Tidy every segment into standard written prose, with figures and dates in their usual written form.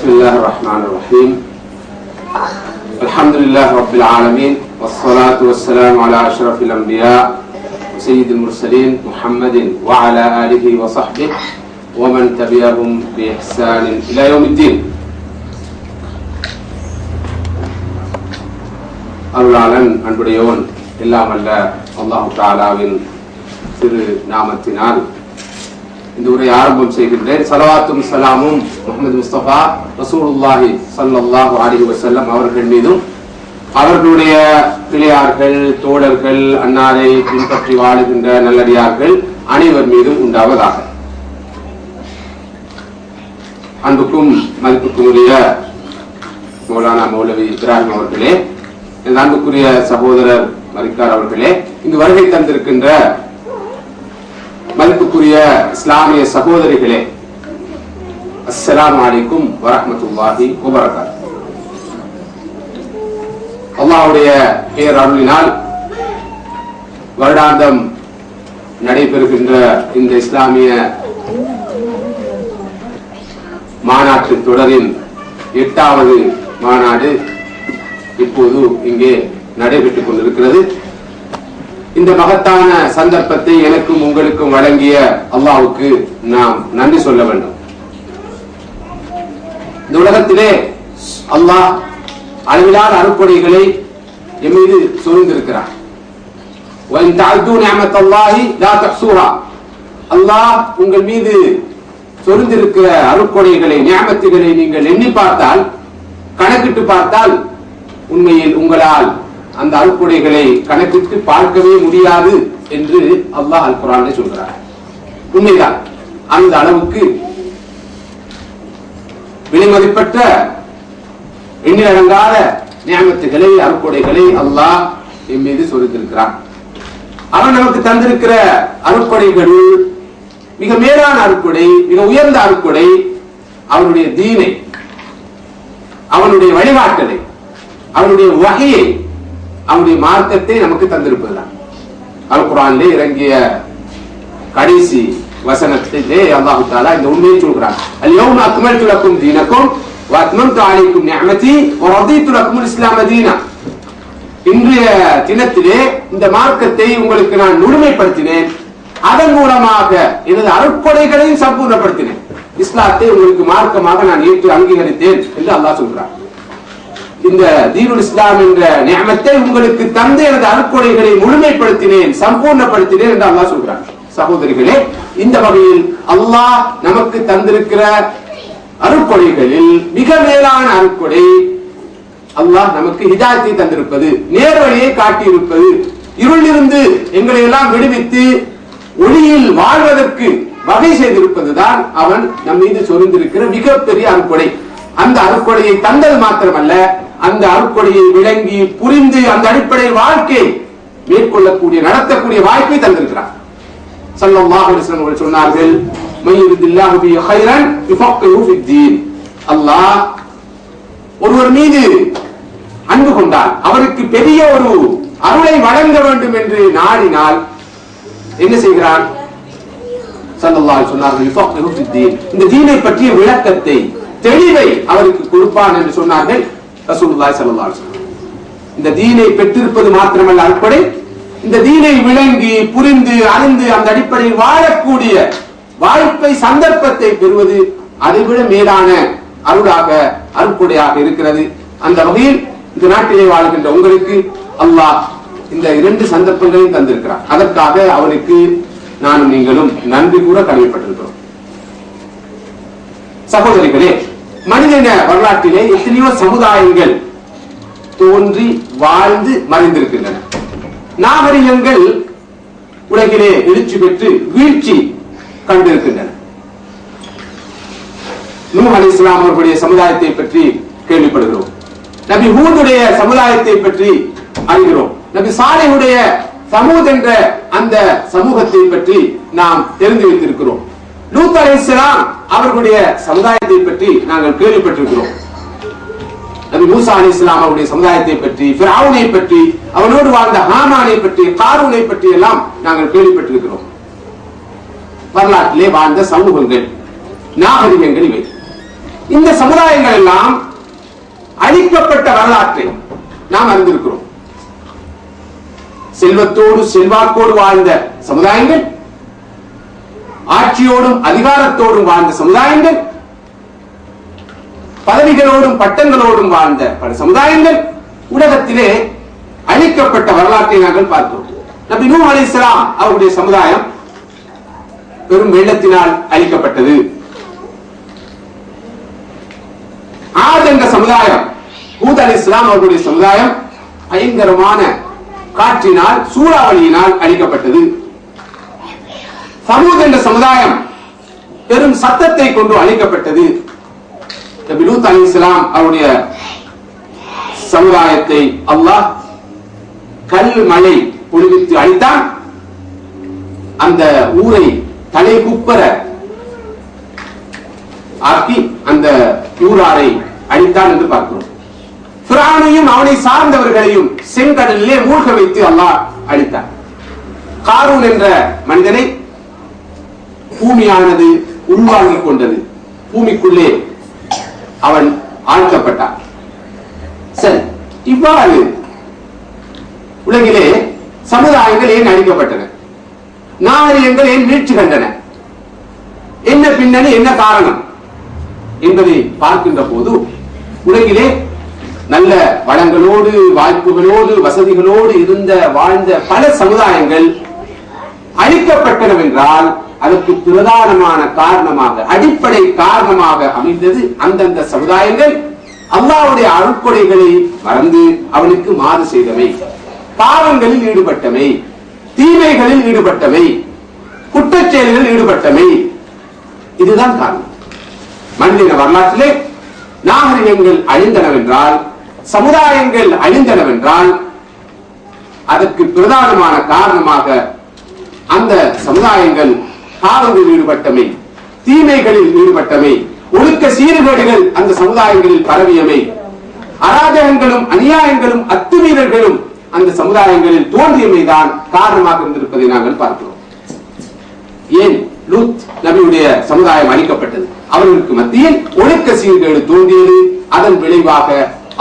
بسم الله الرحمن الرحيم الحمد لله رب العالمين والصلاة والسلام على أشرف الأنبياء وسيد المرسلين محمد وعلى آله وصحبه ومن تبعهم بإحسان إلى يوم الدين. அருளாளன் அன்புடையவன் இல்லாமல்ல அல்லாஹு தஆலாவின் திரு நாமத்தினால் இந்த உரை ஆரம்பம் செய்கின்றேன். ஸலவாத்தும் ஸலாமும் முஹம்மது முஸ்தபா ரசூலுல்லாஹி ஸல்லல்லாஹு அலைஹி வஸல்லம் அவர்கள் மீதும் அவர்களுடைய பிள்ளையார்கள், தோழர்கள், அன்னாரை பின்பற்றி வாழுகின்ற நல்லடியார்கள் அனைவர் மீதும் உண்டாவதாக. அன்புக்கும் மதிப்புக்கும் உரிய மௌலானா மௌலவி இப்ராஹிம் அவர்களே, அன்புக்குரிய சகோதரர் மரிக்கார் அவர்களே, இங்கு வருகை தந்திருக்கின்ற மதிப்புக்குரிய இஸ்லாமிய சகோதரிகளே, அஸ்ஸலாமு அலைக்கும் வரஹ்மத்துல்லாஹி வபரகாத்துஹு. அல்லாஹ்வுடைய பேரருளினால் வருடாந்தம் நடைபெறுகின்ற இந்த இஸ்லாமிய மாநாட்டு தொடரின் 8வது மாநாடு இப்போது இங்கே நடைபெற்றுக் கொண்டிருக்கிறது. இந்த மகத்தான சந்தர்ப்பத்தை எனக்கும் உங்களுக்கும் வழங்கிய அல்லாஹ்வுக்கு நாம் நன்றி சொல்ல வேண்டும். இந்த உலகத்திலே அல்லாஹ் அளவிலான அருட்கொடைகளை எம் மீது சொரிந்திருக்கிறார். அல்லாஹ் உங்கள் மீது சொரிந்திருக்கிற அருட்கொடைகளை, நியமத்துகளை நீங்கள் எண்ணி பார்த்தால், கணக்கிட்டு பார்த்தால், உண்மையில் உங்களால் அந்த அருட்கொடைகளை கணக்கிட்டு பார்க்கவே முடியாது என்று அல்லாஹ் அல் குர்ஆனிலே சொல்கிறார். உண்மைதான். அந்த அளவுக்கு விலைமதிப்பற்ற எண்ணிலடங்காத நியமத்துகளை, அருட்கொடைகளை அல்லாஹ் என் மீது சொரிந்திருக்கிறான். அவன் நமக்கு தந்திருக்கிற அருட்கொடைகள் மிக மேலான அருட்கொடை, மிக உயர்ந்த அருட்கொடை அவனுடைய தீனை, அவனுடைய வழிகாட்டலை, அவனுடைய வகையை, அவனுடைய மார்க்கத்தை நமக்கு தந்திருப்பதுதான். அல் குர்ஆனிலே இறங்கிய கடைசி வசனத்திலே அல்லாஹ் தஆலா இந்த உண்மையை சொல்கிறான். அல்-யௌம அக்மல்து லக்கும் தீனக்கும் வ அத்மம்து அலைக்கும் நிஅமதி வ ரதீது லக்கும் அல்-இஸ்லாம தீனா. இன்றைய தினத்திலே இந்த மார்க்கத்தை உங்களுக்கு நான் முழுமைப்படுத்தினேன், அதன் மூலமாக எனது அருட்கொடைகளையும் சம்பூர்ணப்படுத்தினேன், இஸ்லாத்தை உங்களுக்கு மார்க்கமாக நான் ஏற்று அங்கீகரித்தேன் என்று அல்லாஹ் சொல்கிறார். இந்த தீனுல் இஸ்லாம் என்ற நியமத்தை உங்களுக்கு தந்து எனது அருட்கொடைகளை முழுமைப்படுத்தினேன், சம்பூர்ணப்படுத்தினேன் என்று அல்லாஹ் சொல்கிறார். சகோதரிகளே, இந்த வகையில் அல்லாஹ் நமக்கு தந்திருக்கிற அருட்கொடைகளில் மிக மேலான அருட்கொடை அல்லாஹ் நமக்கு ஹிதாயத்தை தந்திருப்பது, நேர்வழியை காட்டியிருப்பது, இருளிலிருந்து எங்களை எல்லாம் விடுவித்து ஒளியில் வாழ்வதற்கு வகை செய்திருப்பதுதான் அவன் நம் மீது சொரிந்திருக்கிற மிகப்பெரிய அருட்கொடை. அந்த அருட்கொடையை தந்தது மாத்திரமல்ல, அந்த அருட்கொடையை விளங்கி புரிந்து அந்த அடிப்படையில் வாழ்க்கை மேற்கொள்ளக்கூடிய, நடத்தக்கூடிய வாய்ப்பை தந்திருக்கிறார். ஸல்லல்லாஹு அலைஹி வஸல்லம் அவர்கள் சொன்னார்கள், மய்யுரிதில்லாஹு பிஹி கைரன் யுஃபக்கிஹு ஃபித்தீன். அல்லாஹ் ஒருவர் மீது அன்பு கொண்டால், அவருக்கு பெரிய ஒரு அருளை வழங்க வேண்டும் என்று நாடினால் என்ன செய்கிறான்? ஸல்லல்லாஹு அலைஹி சொன்னார்கள், யுஃபக்கிஹு ஃபித்தீன். இந்த தீனை பற்றிய விளக்கத்தை, தெளிவை அவருக்கு கொடுப்பான் என்று சொன்னார்கள் ரசூலுல்லாஹி ஸல்லல்லாஹு அலைஹி வஸல்லம். இந்த தீனை பெற்றிருப்பது மாத்திரமல்ல அருட்கொடை, இந்த தீனை விளங்கி புரிந்து அறிந்து அந்த அடிப்படையில் வாழக்கூடிய வாய்ப்பை, சந்தர்ப்பத்தை பெறுவது அதைவிட மேலான அருளாக, அருட்கொடையாக இருக்கிறது. அந்த வகையில் இந்த நாட்டிலே வாழ்கின்ற உங்களுக்கு அல்லாஹ் இந்த 2 சந்தர்ப்பங்களையும் தந்திருக்கிறார். அதற்காக அவனுக்கு நானும் நீங்களும் நன்றி கூற கடமைப்பட்டிருக்கிறோம். சகோதரிகளே, மனிதன வரலாற்றிலே எத்தனையோ சமுதாயங்கள் தோன்றி வாழ்ந்து மறைந்திருக்கின்றன. நாகரிகங்கள் உலகிலே எழுச்சி பெற்று வீழ்ச்சி கண்டிருக்கின்றன. நூஹ் அலைஹிஸ்ஸலாம் அவர்களுடைய சமுதாயத்தை பற்றி கேள்விப்படுகிறோம். நபி ஹூதுடைய சமுதாயத்தை பற்றி அறிகிறோம். நபி சாலிஹுடைய சமூத் என்ற அந்த சமூகத்தை பற்றி நாம் தெரிந்து வைத்திருக்கிறோம். லூத் அலைஹிஸ்ஸலாம் அவர்களுடைய சமுதாயத்தை பற்றி நாங்கள் கேள்விப்பட்டிருக்கிறோம். நபி மூசா அலைஹிஸ்ஸலாம் அவருடைய சமுதாயத்தை பற்றி, ஃபிரௌனை பற்றி, அவனோடு வாழ்ந்த ஹாமானை பற்றி, காரூனை பற்றி எல்லாம் நாங்கள் கேள்விப்பட்டிருக்கிறோம். வரலாற்றிலே வாழ்ந்த சமூகங்கள், நாகரிகங்கள் இவை. இந்த சமுதாயங்கள் எல்லாம் அழிக்கப்பட்ட வரலாற்றை நாம் அறிந்திருக்கிறோம். செல்வத்தோடு செல்வாக்கோடு வாழ்ந்த சமுதாயங்கள், ஆட்சியோடும் அதிகாரத்தோடும் வாழ்ந்த சமுதாயங்கள், பதவிகளோடும் பட்டங்களோடும் வாழ்ந்த பல சமுதாயங்கள் உலகத்திலே அழிக்கப்பட்ட வரலாற்றை நாங்கள் பார்த்தோம். நபி நூஹ் அலைஹிஸ்ஸலாம் அவருடைய சமுதாயம் பெரும் வெள்ளத்தினால் அழிக்கப்பட்டது. ஆத் என்ற சமுதாயம், ஹூத் அலைஹிஸ்ஸலாம் அவருடைய சமுதாயம் பயங்கரமான காற்றினால் சூறாவளியினால் அழிக்கப்பட்டது. சமூத் என்ற சமுதாயம் பெரும் சத்தத்தை கொண்டு அழிக்கப்பட்டது. நபி லூத் அலைஹிஸ்ஸலாம் அவருடைய சமுதாயத்தை அல்லாஹ் கல் மழை பொழிவித்து அழித்தான். அந்த ஊரை தலை குப்பர ஆக்கி அந்த ஊராரை அழித்தான் என்று பார்க்கிறோம். ஃபிரௌனையும் அவனை சார்ந்தவர்களையும் செங்கடலிலே மூழ்க வைத்து அல்லாஹ் அழித்தான். காரூன் என்ற மனிதனை பூமியானது உள்வாங்கிக் கொண்டது. பூமிக்குள்ளே அவன் ஆழ்த்தப்பட்டான். சரி, இவ்வாறு உலகிலே சமுதாயங்கள் ஏன் அழிக்கப்பட்டன, நாகரிகங்கள் ஏன் வீழ்ச்சி கண்டன, என்ன பின்னணி, என்ன காரணம் என்பதை பார்க்கின்ற போது உலகிலே நல்ல வளங்களோடு வாய்ப்புகளோடு வசதிகளோடு இருந்த வாழ்ந்த பல சமுதாயங்கள் அழிக்கப்பட்டனவென்றால் அதற்கு பிரதானமான காரணமாக, அடிப்படை காரணமாக அமைந்தது அந்தந்த சமுதாயங்கள் அல்லாஹ்வுடைய அருட்கொடைகளை மறந்து அவனுக்கு மாறு செய்தவை, பாவங்களில் ஈடுபட்டவை, தீமைகளில் ஈடுபட்டவை, குற்றச் செயல்களில் ஈடுபட்டவை. இதுதான் காரணம். மனித வரலாற்றிலே நாகரிகங்கள் அழிந்தனவென்றால், சமுதாயங்கள் அழிந்தனவென்றால் அதற்கு பிரதானமான காரணமாக அந்த சமுதாயங்கள் பாவங்களில் ஈடுபட்டமை, தீமைகளில் ஈடுபட்டமை, ஒழுக்க சீர்கேடுகள் அந்த சமுதாயங்களில் பரவியமை, அராஜகங்களும் அநியாயங்களும் அத்துமீறல்களும் அந்த சமுதாயங்களில் தோன்றியமைதான் காரணமாக இருந்திருப்பதை நாங்கள் பார்க்கிறோம். ஏன் லூத் நபியுடைய சமுதாயம் அழிக்கப்பட்டது? அவர்களுக்கு மத்தியில் ஒழுக்க சீர்கேடு தோன்றியது. அதன் விளைவாக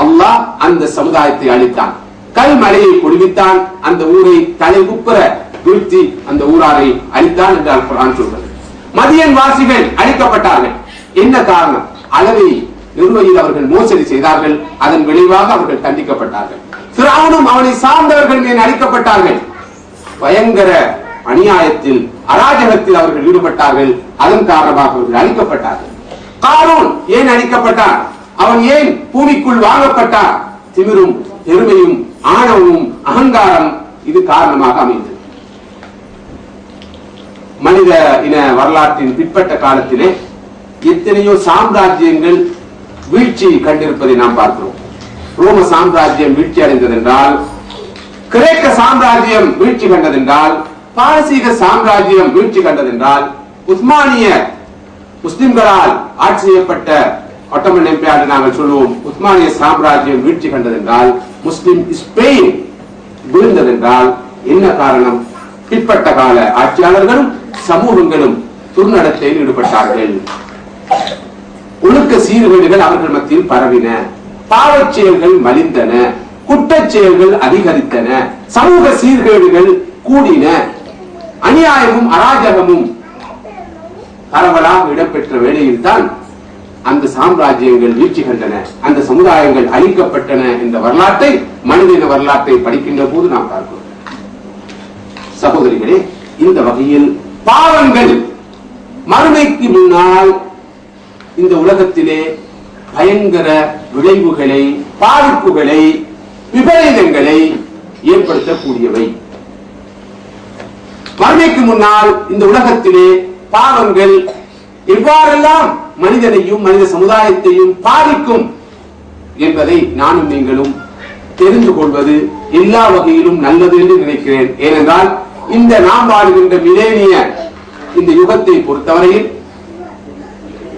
அல்லாஹ் அந்த சமுதாயத்தை அழித்தான். கல் மலையை பொழிவித்தான். அந்த ஊரை தலைகுப்புற வீழ்த்தி அந்த ஊராரை அழித்தான் என்றால் குர்ஆன் சொல்கிறது. மதியன் வாசிகள் அழிக்கப்பட்டார்கள். என்ன காரணம்? அளவை நிர்வகியில் அவர்கள் மோசடி செய்தார்கள். அதன் விளைவாக அவர்கள் தண்டிக்கப்பட்டார்கள். ஃபிரௌனும் அவனை சார்ந்தவர்கள் மேல் அழிக்கப்பட்டார்கள். பயங்கர அநியாயத்தில் அராஜகத்தில் அவர்கள் ஈடுபட்டார்கள். அதன் காரணமாக அவர்கள் அழிக்கப்பட்டார்கள். காரூன் ஏன் அழிக்கப்பட்டான்? அவன் ஏன் பூமிக்குள் வாங்கப்பட்டான்? திமிரும் பெருமையும் ஆணவமும் அகங்காரம் இது காரணமாக அமைந்தது. மனித இன வரலாற்றின் பிற்பட்ட காலத்திலே எத்தனையோ சாம்ராஜ்யங்கள் வீழ்ச்சி கண்டிருப்பதை நாம் பார்க்கிறோம். ரோம சாம்ராஜ்யம் வீழ்ச்சி அடைந்ததென்றால், கிரேக்க சாம்ராஜ்யம் வீழ்ச்சி கண்டதென்றால், பாரசீக சாம்ராஜ்யம் வீழ்ச்சி கண்டதென்றால், உஸ்மானிய முஸ்லிம்களால் ஆட்சி செய்யப்பட்ட ஒட்டமன் எம்பையர் நாங்கள் சொல்லுவோம் உஸ்மானிய சாம்ராஜ்யம் வீழ்ச்சி கண்டதென்றால், முஸ்லிம் ஸ்பெயின் விழுந்ததென்றால் என்ன காரணம்? பிற்பட்ட கால ஆட்சியாளர்களும் சமூகங்களும் துர்நடத்தையில் ஈடுபட்டார்கள். ஒழுக்க சீர்கேடுகள் அவர்கள் மத்தியில் பரவின, பாவச் செயல்கள் மலிந்தன, குற்றச் செயல்கள் அதிகரித்தன, சமூக சீர்கேடுகள் கூடின, அநியாயமும் அராஜகமும் பரவலாக இடம்பெற்ற வேளையில் தான் அந்த சாம்ராஜ்யங்கள் வீழ்ச்சி கண்டன, அந்த சமுதாயங்கள் அழிக்கப்பட்டன என்ற வரலாற்றை, மனித வரலாற்றை படிக்கின்ற போது நாம் பார்க்கிறோம். சகோதரிகளே, இந்த வகையில் பாவங்கள் மறுமைக்கு முன்னால் இந்த உலகத்திலே பயங்கர விளைவுகளை, பாதிப்புகளை, விபரீதங்களை ஏற்படுத்தக்கூடியவை. மறுமைக்கு முன்னால் இந்த உலகத்திலே பாவங்கள் எவ்வாறெல்லாம் மனிதனையும் மனித சமுதாயத்தையும் பாதிக்கும் என்பதை நானும் நீங்களும் தெரிந்து கொள்வது எல்லா வகையிலும் நல்லது என்று நினைக்கிறேன். ஏனென்றால் இந்த நாம் வாழ்கின்ற மிலேனிய இந்த யுகத்தை பொறுத்தவரையில்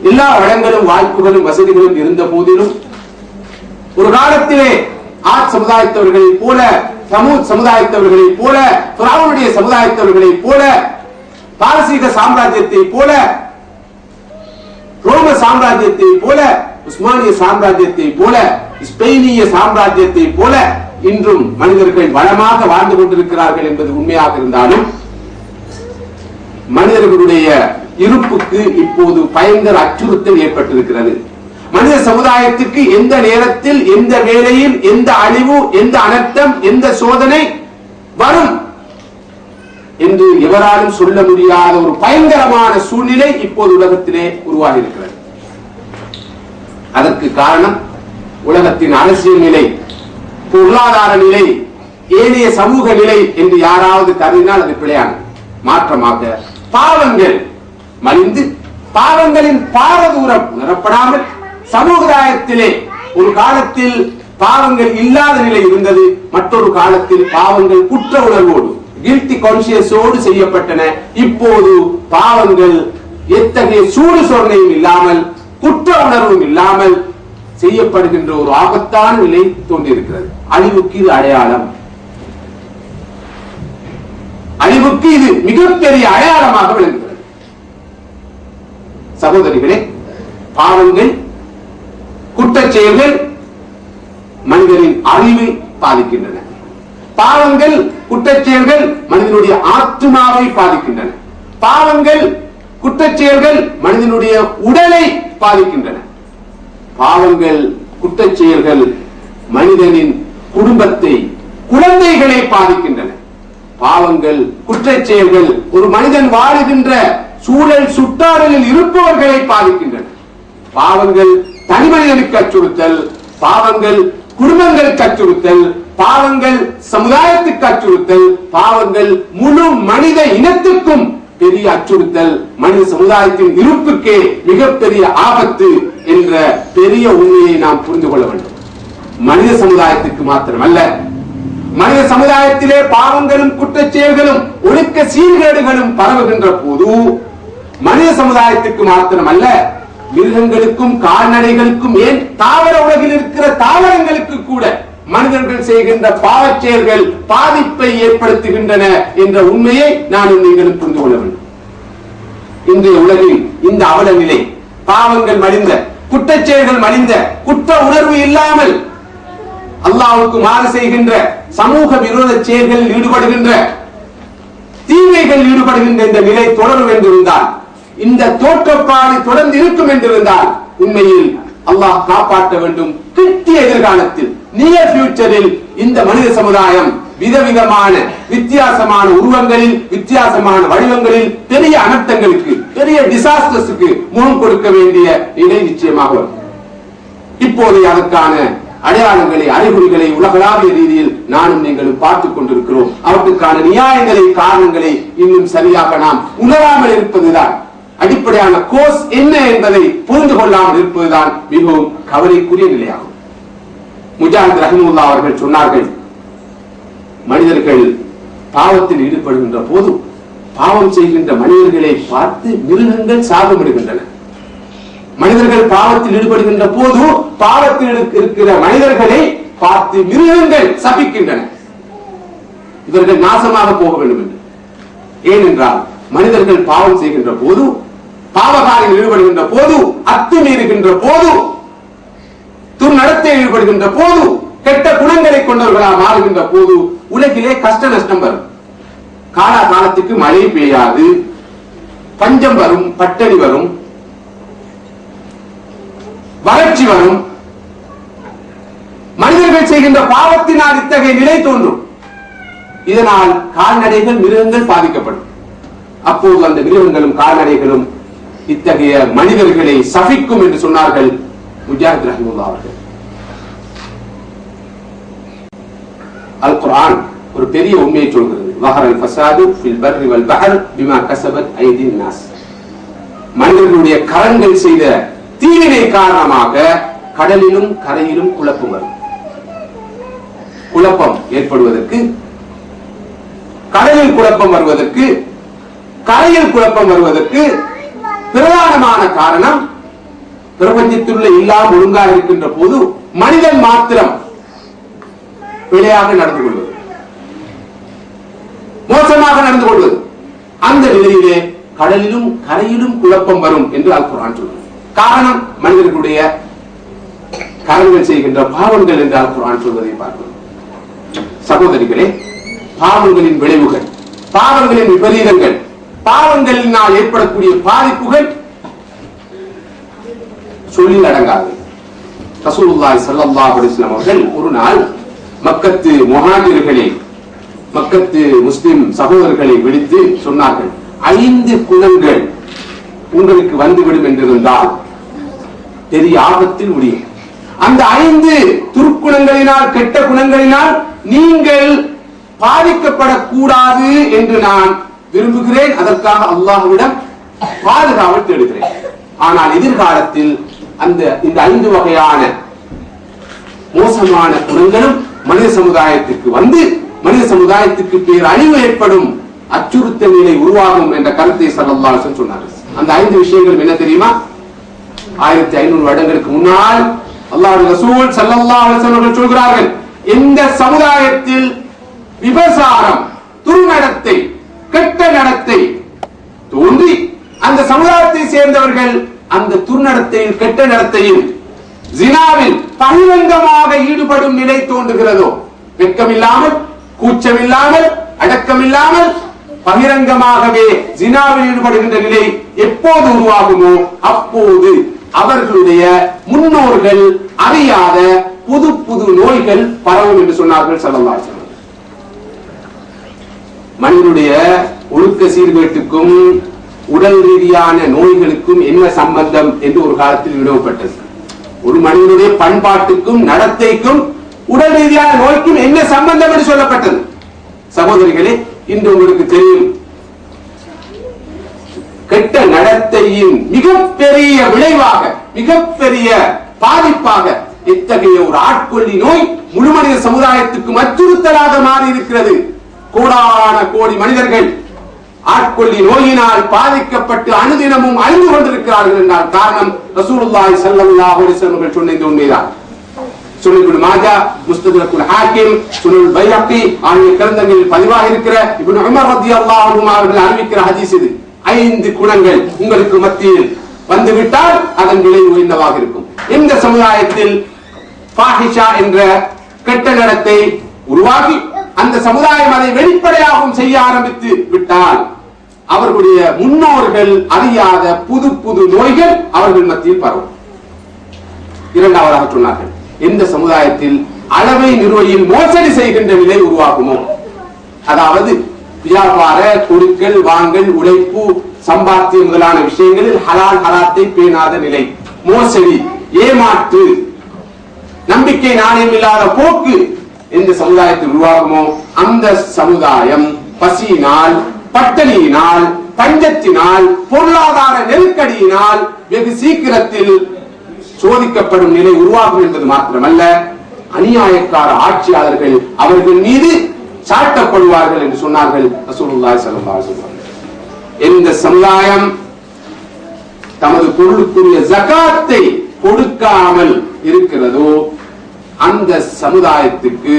எல்லா வளங்களும் வாய்ப்புகளும் வசதிகளும் இருந்த போதிலும் ஒரு காலத்திலே ஆத் சமுதாயத்தவர்களை போல, சமூத் சமுதாயத்தவர்களை போல, ஃபிரௌனுடைய சமுதாயத்தவர்களை போல, பாரசீக சாம்ராஜ்யத்தை போல ரோம சாம்ராஜ்யத்தை போல, உஸ்மானிய சாம்ராஜ்யத்தை போல, ஸ்பெயினிய சாம்ராஜ்யத்தை போல இன்றும் மனிதர்கள் வளமாக வாழ்ந்து கொண்டிருக்கிறார்கள் என்பது உண்மையாக இருந்தாலும் மனிதர்களுடைய இருப்புக்கு இப்போது பயங்கர அச்சுறுத்தல் ஏற்பட்டிருக்கிறது. மனித சமுதாயத்துக்கு எந்த நேரத்தில், எந்த வேளையில், எந்த அழிவு, எந்த அனர்த்தம், எந்த சோதனை வரும் என்று எவராலும் சொல்ல முடியாத ஒரு பயங்கரமான சூழ்நிலை இப்போது உலகத்திலே உருவாகி இருக்கிறது. அதற்கு காரணம் உலகத்தின் அரசியல் நிலை, பொருளாதார நிலை, ஏனைய சமூக நிலை என்று யாராவது கருதினால் அது பிழையானது. மாற்றமாக பாவங்கள் மலிந்து பாவங்களின் பாரதூரம் உணரப்படாமல் சமுதாயத்திலே ஒரு காலத்தில் பாவங்கள் இல்லாத நிலை இருந்தது, மற்றொரு காலத்தில் பாவங்கள் குற்ற உணர்வோடு கில்ட்டி கான்சியஸோடு செய்யப்பட்டன. இப்போது பாவங்கள் எத்தகைய சூடு சொர்ணையும் இல்லாமல் குற்ற உணர்வும் இல்லாமல் செய்யப்படுகின்ற ஒரு ஆபத்தான நிலை தோன்றியிருக்கிறது. அழிவுக்கு இது அடையாளம். அழிவுக்கு இது மிகப்பெரிய அடையாளமாக விளங்குகிறது. சகோதரிகளே, பாவங்கள், குற்றச் செயல்கள் மனிதனின் அறிவை பாதிக்கின்றன. பாவங்கள், குற்றச் செயல்கள் மனிதனுடைய ஆத்மாவை பாதிக்கின்றன. பாவங்கள், குற்றச் செயல்கள் மனிதனுடைய உடலை பாதிக்கின்றன. பாவங்கள், குற்றச் செயல்கள் மனிதனின் குடும்பத்தை, குழந்தைகளை பாதிக்கின்றன. பாவங்கள், குற்றச் செயல்கள் ஒரு மனிதன் வாழுகின்ற சூழல் சுற்றாடலில் இருப்பவர்களை பாதிக்கின்றன. பாவங்கள் தனி மனிதனுக்கு அச்சுறுத்தல், பாவங்கள் குடும்பங்களுக்கு அச்சுறுத்தல், பாவங்கள் சமுதாயத்துக்கு அச்சுறுத்தல், பாவங்கள் முழு மனித இனத்துக்கும் பெரிய அச்சுறுத்தல், மனித சமுதாயத்தின் இருப்புக்கே மிகப்பெரிய ஆபத்து என்ற பெரிய உண்மையை நாம் புரிந்து கொள்ள வேண்டும். மனித சமுதாயத்துக்கு மாத்திரமல்ல, மனித சமுதாயத்திலே பாவங்களும் குற்றச் செயல்களும் ஒழுக்க சீர்கேடுகளும் பரவுகின்ற போது மனித சமுதாயத்துக்கு மாத்திரமல்ல, மிருகங்களுக்கும் கால்நடைகளுக்கும், ஏன் தாவர உலகில் இருக்கிற தாவரங்களுக்கு கூட மனிதர்கள் செய்கின்ற பாவச் செயல்கள் பாதிப்பை ஏற்படுத்துகின்றன என்ற உண்மையை நானும் நீங்களும் புரிந்து கொள்ள வேண்டும். இன்றைய உலகில் இந்த அவல நிலை, பாவங்கள் மலிந்த, குற்றச் செயல்கள் மலிந்த, குற்ற உணர்வு இல்லாமல் அல்லாஹ்வுக்கு மாறு செய்கின்ற, சமூக விரோத செயல்களில் ஈடுபடுகின்ற, தீமைகள் ஈடுபடுகின்ற இந்த நிலை தொடரும் என்றிருந்தால், இந்த தோற்றப்பாடு தொடர்ந்து இருக்கும் என்றிருந்தால், உண்மையில் அல்லாஹ் காப்பாற்ற வேண்டும். கிட்டிய எதிர்காலத்தில், நியர் ஃபியூச்சரில் இந்த மனித சமுதாயம் விதவிதமான வித்தியாசமான உருவங்களில், வித்தியாசமான வடிவங்களில் பெரிய அனர்த்தங்களுக்கு, பெரிய டிசாஸ்டர்ஸுக்கு முகம் கொடுக்க வேண்டிய நிலை நிச்சயமாக வரும். இப்போது அதற்கான அடையாளங்களை, அறிகுறிகளை உலகளாவிய ரீதியில் நானும் நீங்களும் பார்த்துக் கொண்டிருக்கிறோம். அவற்றுக்கான நியாயங்களை, காரணங்களை இன்னும் சரியாக நாம் உணராமல் இருப்பதுதான், அடிப்படையான கோர்ஸ் என்ன என்பதை புரிந்து கொள்ளாமல் இருப்பதுதான் மிகவும் கவலைக்குரிய நிலையாகும். முஜாஹித் ரஹிமஹுல்லாஹ் அவர்கள் சொன்னார்கள், மனிதர்கள் பாவத்தில் ஈடுபடுகின்ற போது பாவம் செய்கின்ற மனிதர்களை பார்த்து மிருகங்கள் சாபமிடுகின்றன. மனிதர்கள் பாவத்தில் ஈடுபடுகின்ற போது பாவத்தில் இருக்கிற மனிதர்களை பார்த்து மிருகங்கள் சபிக்கின்றன, இவர்கள் நாசமாக போக வேண்டும் என்று. ஏனென்றால் மனிதர்கள் பாவம் செய்கின்ற போது, பாவகாரில் ஈடுபடுகின்ற போது, அத்துமீறுகின்ற போது, துர்நடத்தையில் ஈடுபடுகின்ற போது, கெட்ட குணங்களை கொண்டவர்களாக மாறுகின்ற போது உலகிலே கஷ்ட நஷ்டம் வரும். காலத்துக்கு மழை பெய்யாது, பஞ்சம் வரும், பட்டணி வரும், வறட்சி வரும். மனிதர்கள் செய்கின்ற பாவத்தினால் இத்தகைய நிலை தோன்றும். இதனால் கால்நடைகள், மிருகங்கள் பாதிக்கப்படும். அப்போது அந்த மிருகங்களும் கால்நடைகளும் இத்தகைய மனிதர்களை சபிக்கும் என்று சொன்னார்கள் முஜாஹித் ரஹிமஹுல்லாஹ் அவர்கள். அல் குர்ஆன் ஒரு பெரிய உண்மையை சொல்கிறது. வஹரல் ஃபஸாது ஃபில் பர்ரி வல் பஹர் பிமா கஸபத் ஐதின் நாஸ். மனிதர்களுடைய கரங்கள் செய்த தீவினை காரணமாக கடலிலும் கரையிலும் குழப்பம் வரும். குழப்பம் ஏற்படுவதற்கு, கடலில் குழப்பம் வருவதற்கு, கரையில் குழப்பம் வருவதற்கு பிரதானமான காரணம், பிரபஞ்சத்தில் எல்லாம் ஒழுங்காக இருக்கின்ற போது மனிதன் மாத்திரம் பிழையாக நடந்து கொள்வது, மோசமாக நடந்து கொள்வது. அந்த நிலையிலே கடலிலும் கரையிலும் குழப்பம் வரும் என்று அல் குர்ஆன் சொல்கிறது. காரணம் மனிதர்களுடைய கரங்கள் செய்கின்ற பாவங்கள் என்றால் குர்ஆன் சொல்வதை பார்க்கிறோம். சகோதரிகளே, பாவங்களின் விளைவுகள், பாவங்களின் விபரீதங்கள், பாவங்களினால் ஏற்படக்கூடிய பாதிப்புகள் சொல்லில் அடங்காது. ரசூலுல்லாஹி ஸல்லல்லாஹு அலைஹி வஸல்லம் அவர்கள் ஒரு நாள் மக்கத்து முஹாஜிர்களை, மக்கத்து முஸ்லிம் சகோதரர்களை விழித்து சொன்னார்கள், 5 குணங்கள் உங்களுக்கு வந்துவிடும் என்றிருந்தால் பெரிய ஆபத்தில் முடியும். அந்த 5 துர்க்குணங்களினால், கெட்ட குணங்களினால் நீங்கள் பாதிக்கப்படக்கூடாது என்று நான் விரும்புகிறேன். அதற்காக அல்லாஹ்விடம் பாதுகாவல் தேடுகிறேன். ஆனால் எதிர்காலத்தில் இந்த 5 வகையான மோசமான குணங்களும் மனித சமுதாயத்திற்கு வந்து மனித சமுதாயத்திற்கு பேரழிவு ஏற்படும் அச்சுறுத்தல் நிலை உருவாகும் என்ற கருத்தை ஸல்லல்லாஹு அலைஹி வஸல்லம் சொன்னார்கள். அந்த 5 விஷயங்கள் என்ன தெரியுமா? 1500 வருடங்களுக்கு முன்னால் அல்லாஹ்வுடைய ரசூல் ஸல்லல்லாஹு அலைஹி வஸல்லம் சொல்கிறார்கள், இந்த சமுதாயத்தில் விபசாரம், துர்நடத்தை, கெட்ட நடத்தை தோன்றி அந்த சமுதாயத்தை சேர்ந்தவர்கள் அந்த துர்நடத்தையில், கெட்ட நடத்தையில், ஜினாவில் பகிரங்கமாக ஈடுபடும் நிலை தோன்றுகிறதோ, வெட்கமில்லாமல், கூச்சமில்லாமல், அடக்கமில்லாமல் பகிரங்கமாகவே ஜினாவில் ஈடுபடுகின்ற நிலை எப்போது உருவாகுமோ அப்போது அவர்களுடைய முன்னோர்கள் அறியாத புது புது நோய்கள் பரவும் என்று சொன்னார்கள் ஸல்லல்லாஹு அலைஹி வஸல்லம். மனிதனுடைய ஒழுக்க சீர்கேட்டுக்கும் உடல் ரீதியான நோய்களுக்கும் என்ன சம்பந்தம் என்று ஒரு காலத்தில் வினவப்பட்டது. ஒரு மனிதனுடைய பண்பாட்டுக்கும் நடத்தைக்கும் உடல் ரீதியான நோய்க்கும் என்ன சம்பந்தம் என்று சொல்லப்பட்டது. சகோதரிகளே, இன்று உங்களுக்கு தெரியும், கெட்ட நடத்தையின் மிகப்பெரிய விளைவாக, மிகப்பெரிய பாதிப்பாக இத்தகைய ஒரு ஆட்கொள்ளி நோய் முழு மனித சமுதாயத்துக்கு அச்சுறுத்தலாக மாறி இருக்கிறது. கோடான கோடி மனிதர்கள் ஆட்கொள்ளி நோயினால் பாதிக்கப்பட்டு அனுதினமும் அழிந்து கொண்டிருக்கிறார்கள் என்றால் காரணம் ரசூலுல்லாஹி ஸல்லல்லாஹு அலைஹி வஸல்லம் சொன்ன இந்த உண்மைதான். சுனன் இப்னு மாஜா, முஸ்தத்ரக்குல் ஹாக்கிம், சுனன் பைஹக்கி ஆகிய கிரந்தங்களில் பதிவாக இருக்கிற இப்னு உமர் ரலியல்லாஹு அன்ஹு அவர்கள் அறிவிக்கிற ஹதீஸ் இது. 5 குணங்கள் உங்களுக்கு மத்தியில் வந்துவிட்டால் அதன் விளைவு என்னவாக இருக்கும்? இந்த சமுதாயத்தில் ஃபாஹிஷா என்ற கெட்ட நடத்தை உருவாகி அந்த சமுதாயம் அதை வெளிப்படையாகவும் செய்ய ஆரம்பித்து விட்டால் அவர்களுடைய முன்னோர்கள் அறியாத புது புது நோய்கள் அவர்கள் மத்தியில் பரவும். இரண்டாவதாக சொன்னார்கள், எந்த சமுதாயத்தில் அளவை நிர்வகியில் மோசடி செய்கின்ற நிலை உருவாகுமோ, அதாவது வியாபார கொடுக்கல் வாங்கல், உழைப்பு, சம்பாத்தியம் முதலான விஷயங்களில் ஹலால் ஹராத்தை பேணாத நிலை, மோசடி, ஏமாற்று, நம்பிக்கை நாணயம் இல்லாத போக்கு எந்த சமுதாயத்தில் உருவாகுமோ அந்த சமுதாயம் பசியினால், பட்டணியினால், பஞ்சத்தினால், பொருளாதார நெருக்கடியினால் வெகு சீக்கிரத்தில் சோதிக்கப்படும் நிலை உருவாகும் என்பது மாத்திரமல்ல, அநியாயக்கார ஆட்சியாளர்கள் அவர்கள் மீது சாட்டப்படுவார்கள் என்று சொன்னார்கள் ரசூலுல்லாஹி ஸல்லல்லாஹு அலைஹி வஸல்லம். எந்த சமுதாயம் தமது பொருளுக்குரிய ஜகாத்தை கொடுக்காமல் இருக்கிறதோ அந்த சமுதாயத்துக்கு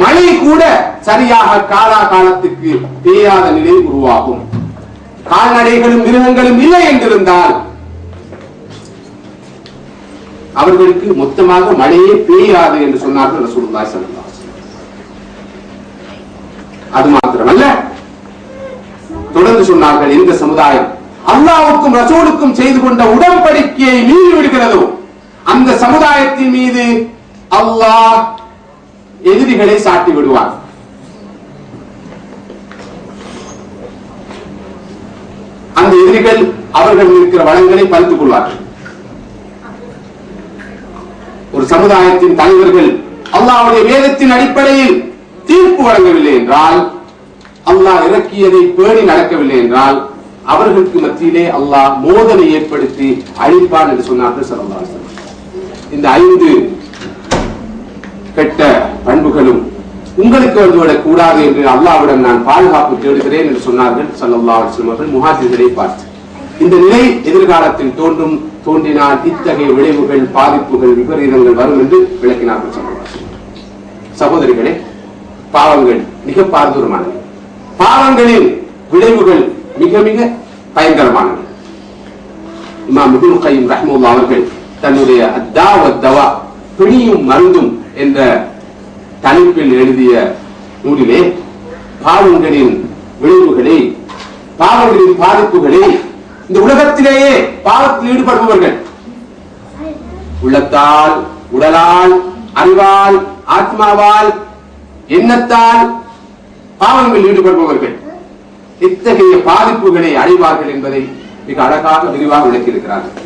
மழை கூட சரியாக காலத்துக்கு பெய்யாத நிலை உருவாகும். கால்நடைகளும் மிருகங்களும் இல்லை என்றிருந்தால் அவர்களுக்கு மொத்தமாக மழையே பெய்யாது என்று சொன்னார்கள் ரசூலுல்லாஹி ஸல்லல்லாஹு அலைஹி வஸல்லம். அது மாத்திரமல்ல, தொடர்ந்து சொன்னார்கள், எந்த சமுதாயம் அல்லாஹ்வுக்கும் ரசூலுக்கும் செய்து கொண்ட உடன்படிக்கையை மீறி விடுகிறதோ அந்த சமுதாயத்தின் மீது அல்லாஹ் எதிரிகளை சாட்டி விடுவார். அந்த எதிரிகள் அவர்கள் இருக்கிற வளங்களை பறித்துக் கொள்வார்கள். ஒரு சமுதாயத்தின் தலைவர்கள் அல்லாஹ்வுடைய வேதத்தின் அடிப்படையில் தீர்ப்பு வழங்கவில்லை என்றால், அல்லாஹ் இறக்கியதை பேணி நடக்கவில்லை என்றால் அவர்களுக்கு மத்தியிலே அல்லாஹ் மோதலை ஏற்படுத்தி அழிப்பான் என்று சொன்னார்கள் ஸல்லல்லாஹு அலைஹி வஸல்லம். இந்த 5 கெட்ட பண்புகளும் உங்களுக்கு வந்துவிடக் கூடாது என்று அல்லாஹ்விடம் நான் பாதுகாப்பு தேடுகிறேன் என்று சொன்னார்கள் ஸல்லல்லாஹு அலைஹி வஸல்லம் அவர்கள் முஹாஜிர்களை பார்த்து. இந்த நிலை எதிர்காலத்தில் தோன்றினால் இத்தகைய விளைவுகள், பாதிப்புகள், விபரீதங்கள் வரும் என்று விளக்கினார்கள் ஸல்லல்லாஹு அலைஹி வஸல்லம். சகோதரிகளே, பாவங்கள் மிக பாரதூரமானவை. பாவங்களின் விளைவுகள் மிக மிக பயங்கரமானவை. இமாம் இப்னு கய்யிம் ரஹ்மத்துல்லாஹி அவர்கள் தன்னுடைய அத்தா வத்தவா பிணியும் மருந்தும் என்ற தலைப்பில் எழுதிய நூலிலே பாவங்களின் விளைவுகளை, பாவங்களின் பாதிப்புகளை, இந்த உலகத்திலேயே பாவத்தில் ஈடுபடுபவர்கள், உள்ளத்தால், உடலால், அறிவால், ஆத்மாவால், எண்ணத்தால் பாவங்களில் ஈடுபடுபவர்கள் இத்தகைய பாதிப்புகளை அடைவார்கள் என்பதை மிக அழகாக விரிவாக விளக்கியிருக்கிறார்கள்.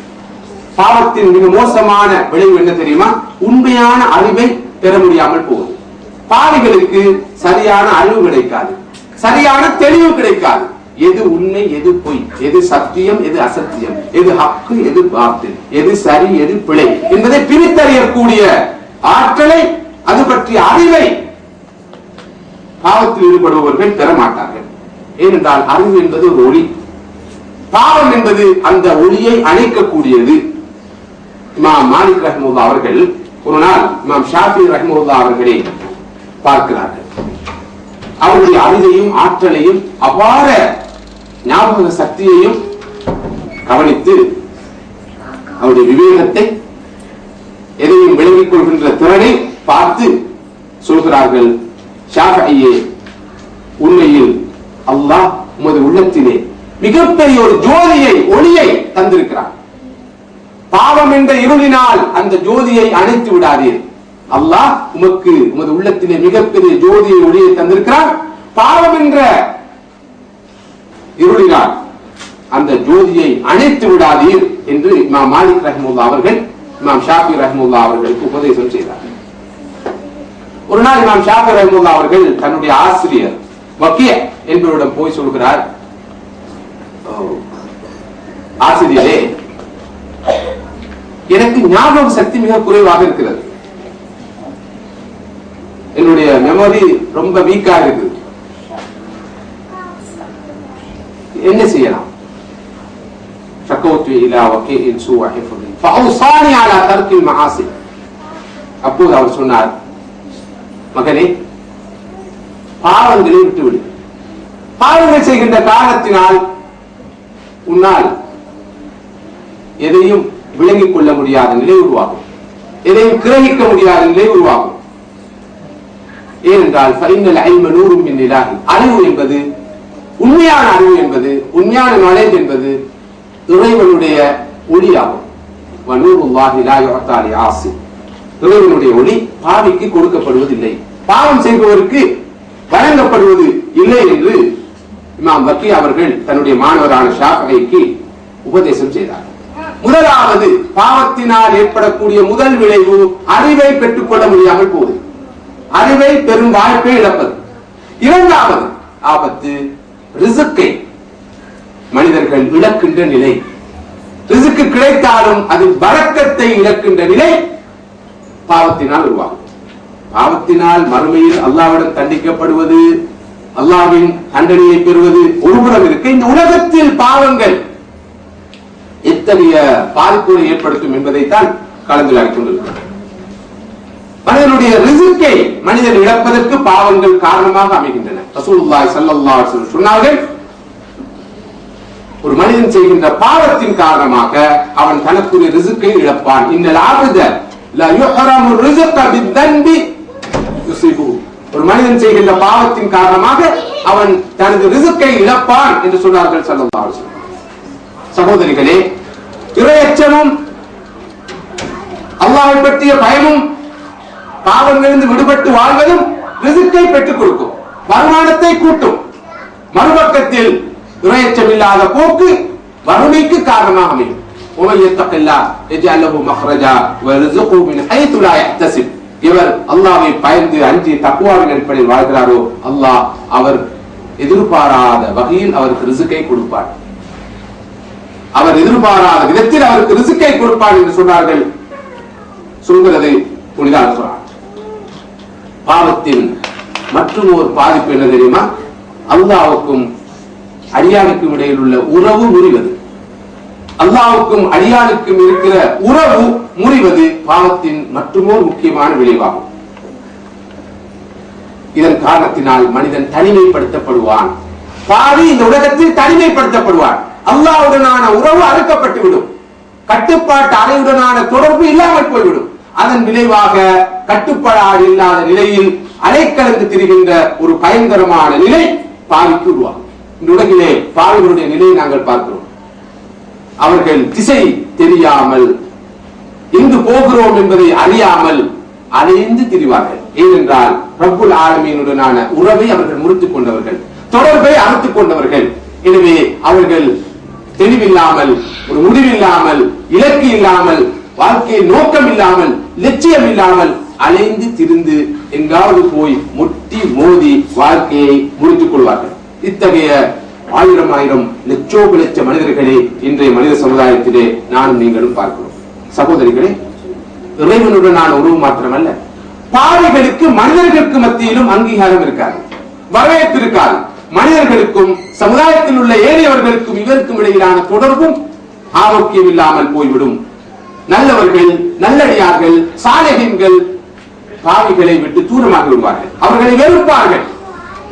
பாவத்தின் மிக மோசமான விளைவு என்ன தெரியுமா? உண்மையான அறிவை பெற முடியாமல் போகுது. பாவிகளுக்கு சரியான அறிவு கிடைக்காது, சரியான தெளிவு கிடைக்காது. எது உண்மை, எது பொய், எது சத்தியம், எது அசத்தியம், எது ஹக்கு, எது பாத்தில், எது சரி, எது பிழை என்பதை பிரித்தறியக்கூடிய ஆற்றலை, அது பற்றிய அறிவை பாவத்தில் ஈடுபடுபவர்கள் பெற மாட்டார்கள். ஏனென்றால் அறிவு என்பது ஒரு ஒளி, பாவம் என்பது அந்த ஒளியை அணைக்கக்கூடியது. இமாம் மாலிக் ரஹ்மத்துல்லாஹி அவர்கள் ஒரு நாள் இமாம் ஷாஃபி ரஹ்மத்துல்லாஹி அவர்களை பார்க்கிறார்கள். அவருடைய அறிவையும் ஆற்றலையும் அபார ஞாபக சக்தியையும் கவனித்து அவருடைய விவேகத்தை, எதையும் விளங்கிக் கொள்கின்ற திறனை பார்த்து சொல்கிறார்கள், ஷாஃபியே, உண்மையில் அல்லாஹ் உமது உள்ளத்திலே மிகப்பெரிய ஒரு ஜோதியை, ஒளியை தந்திருக்கிறார். பாவம் என்ற இருளினால் அந்த ஜோதியை அணைத்து விடாதீர். அல்லாஹ் உமக்கு உமது உள்ளத்திலே மிகப்பெரிய ஜோதியை, ஒளியை தந்திருக்கிறார். பாவம் என்ற இருளினால் அந்த ஜோதியை அணைத்து விடாதீர் என்று இமாம் மாலிக் ரஹ்மத்துல்லாஹி அவர்கள் இமாம் ஷாஃபி ரஹ்மத்துல்லாஹி அவர்களுக்கு உபதேசம் செய்தார். ஒரு நாள் இமாம் ஷாஃபி ரஹ்மத்துல்லாஹி அவர்கள் தன்னுடைய ஆசிரியர் வக்கீ என்பவரிடம் போய் சொல்கிறார், ஆசிரியரே, எனக்கு ஞாபக சக்தி மிக குறைவாக இருக்கிறது, என்னுடைய மெமரி ரொம்ப வீக்கா இருக்கு, என்ன செய்யலாம்? அப்போது அவர் சொன்னார், மகனே, பாவங்களை விட்டுவிடு. பாவங்கள் செய்கின்ற காரணத்தினால் உன்னால் எதையும் விளங்கிக் கொள்ள முடியாத நிலை உருவாகும், எதையும் கிரகிக்க முடியாத நிலை உருவாகும். ஏனென்றால் அறிவு என்பது, உண்மையான அறிவு என்பது, உண்மையான நாலேஜ் என்பது இறைவனுடைய ஒளியாகும். இறைவனுடைய ஒளி பாவிக்கு கொடுக்கப்படுவதில்லை, பாவம் செய்பவருக்கு வழங்கப்படுவது இல்லை என்று இமாம் வக்கீ அவர்கள் தன்னுடைய மாணவரான ஷாஃபிக்கு உபதேசம் செய்தார். முதலாவது, பாவத்தினால் ஏற்படக்கூடிய முதல் விளைவு அறிவை பெற்றுக் கொள்ள முடியாமல் போகுது, அறிவை பெரும் வாய்ப்பை இழப்பது. இரண்டாவது ஆபத்து, ரிசுக்கை மனிதர்கள் இழக்கின்ற நிலை. ரிசுக்கு கிடைத்தாலும் அது பரக்கத்தை இழக்கின்ற நிலை பாவத்தினால் உருவாகும். பாவத்தினால் மறுமையில் அல்லாஹ்விடம் தண்டிக்கப்படுவது, அல்லாஹ்வின் தண்டனையை பெறுவது ஒருபுறம் இருக்க, இந்த உலகத்தில் பாவங்கள் எத்தகைய பாதிப்புகளை ஏற்படுத்தும் என்பதைத்தான் கலந்துரையாடிக் கொண்டிருக்கிறார். மனிதனுடைய ரிசுக்கை மனிதன் இழப்பதற்கு பாவங்கள் காரணமாக அமைகின்றன. ரசூலுல்லாஹி ஸல்லல்லாஹு அலைஹி வஸல்லம் சொன்னார்கள், ஒரு மனிதன் செய்கின்ற பாவத்தின் காரணமாக அவன் தனக்குரிய ரிசுக்கை இழப்பான். இன்னல் ஆபத லா யுஹரமு ரிஸ்க பித்தன்பி யுஸிபுஹு. ஒரு மனிதன் செய்கின்ற பாவத்தின் காரணமாக அவன் தனது ரிசுக்கை இழப்பான் என்று சொன்னார்கள் ஸல்லல்லாஹு அலைஹி வஸல்லம். சகோதரிகளே, இறையச்சமும் அல்லாஹ்வை பற்றிய பயமும் பாவங்களிலிருந்து விடுபட்டு வாழ்வதும் ரிசுக்கை பெற்றுக் கொடுக்கும், வருமானத்தை கூட்டும். மறுபக்கத்தில் இறையச்சம் இல்லாத போக்கு வறுமைக்கு காரணமாக அமையும். இவர் அல்லாஹ்வை பயந்து அஞ்சி தக்வாவின் அடிப்படையில் வாழ்கிறாரோ, அல்லாஹ் அவர் எதிர்பாராத வகையில் அவருக்கு ரிசுக்கை கொடுப்பார், அவர் எதிர்பாராத விதத்தில் அவருக்கு ரிசுக்கை கொடுப்பார் என்று சொன்னார்கள். சொல்கிறது புனித அல்குர்ஆன். பாவத்தின் மற்றும் ஒரு பாதிப்பு என்ன தெரியுமா? அல்லாஹ்வுக்கும் அடியானுக்கும் இடையில் உள்ள உறவு முறிவது. அல்லாஹ்வுக்கும் அடியானுக்கும் இருக்கிற உறவு முறிவது பாவத்தின் மற்றுமோர் முக்கியமான விளைவாகும். இதன் காரணத்தினால் மனிதன் தனிமைப்படுத்தப்படுவான். பாவி இந்த உலகத்தில் தனிமைப்படுத்தப்படுவான். அல்லாஹ்வுடனான உறவு அறுக்கப்பட்டு விடும். கட்டுப்பாட்டு அறையுடனான தொடர்பு இல்லாமல் போய்விடும். அதன் விளைவாக கட்டுப்பாடு இல்லாத நிலையில் அலைக்கலந்து திரிகின்ற ஒரு பயங்கரமான நிலை பாவிக்கு உருவாகும். இந்த உலகிலே பாவிகளுடைய நிலையை நாங்கள் பார்க்கிறோம். அவர்கள் திசை தெரியாமல், எங்கு போகிறோம் என்பதை அறியாமல் அலைந்து திரிவார்கள். ஏனென்றால் ரப்புல் ஆலமீனுடனான உறவை அவர்கள் முறித்துக் கொண்டவர்கள், தொடர்பை அறுத்துக் கொண்டவர்கள். எனவே அவர்கள் தெளிவில்லாமல், ஒரு முடிவில்லாமல், இலக்கு இல்லாமல், வாழ்க்கையை நோக்கம் இல்லாமல், லட்சியம் இல்லாமல் அலைந்து திரிந்து எங்காவது போய் முட்டி மோதி வாழ்க்கையை முடித்துக் கொள்வார்கள். இத்தகைய ஆயிரம் ஆயிரம் லட்சோப லட்ச மனிதர்களே இன்றைய மனித சமுதாயத்திலே நானும் நீங்களும் பார்க்கிறோம். சகோதரிகளே, இறைவனுடனான உறவு மாத்திரமல்ல, பாவிகளுக்கு மனிதர்களுக்கு மத்தியிலும் அங்கீகாரம் இருக்காது, வரவேற்பு இருக்காது. மனிதர்களுக்கும் சமுதாயத்தில் உள்ள ஏழையவர்களுக்கும் இவருக்கும் இடையிலான தொடர்பும் ஆரோக்கியம் இல்லாமல் போய்விடும். நல்லவர்கள், நல்லடியார்கள், சாலிஹீன்கள் பாவிகளை விட்டு தூரமாக விடுவார்கள், அவர்களை வெறுப்பார்கள்.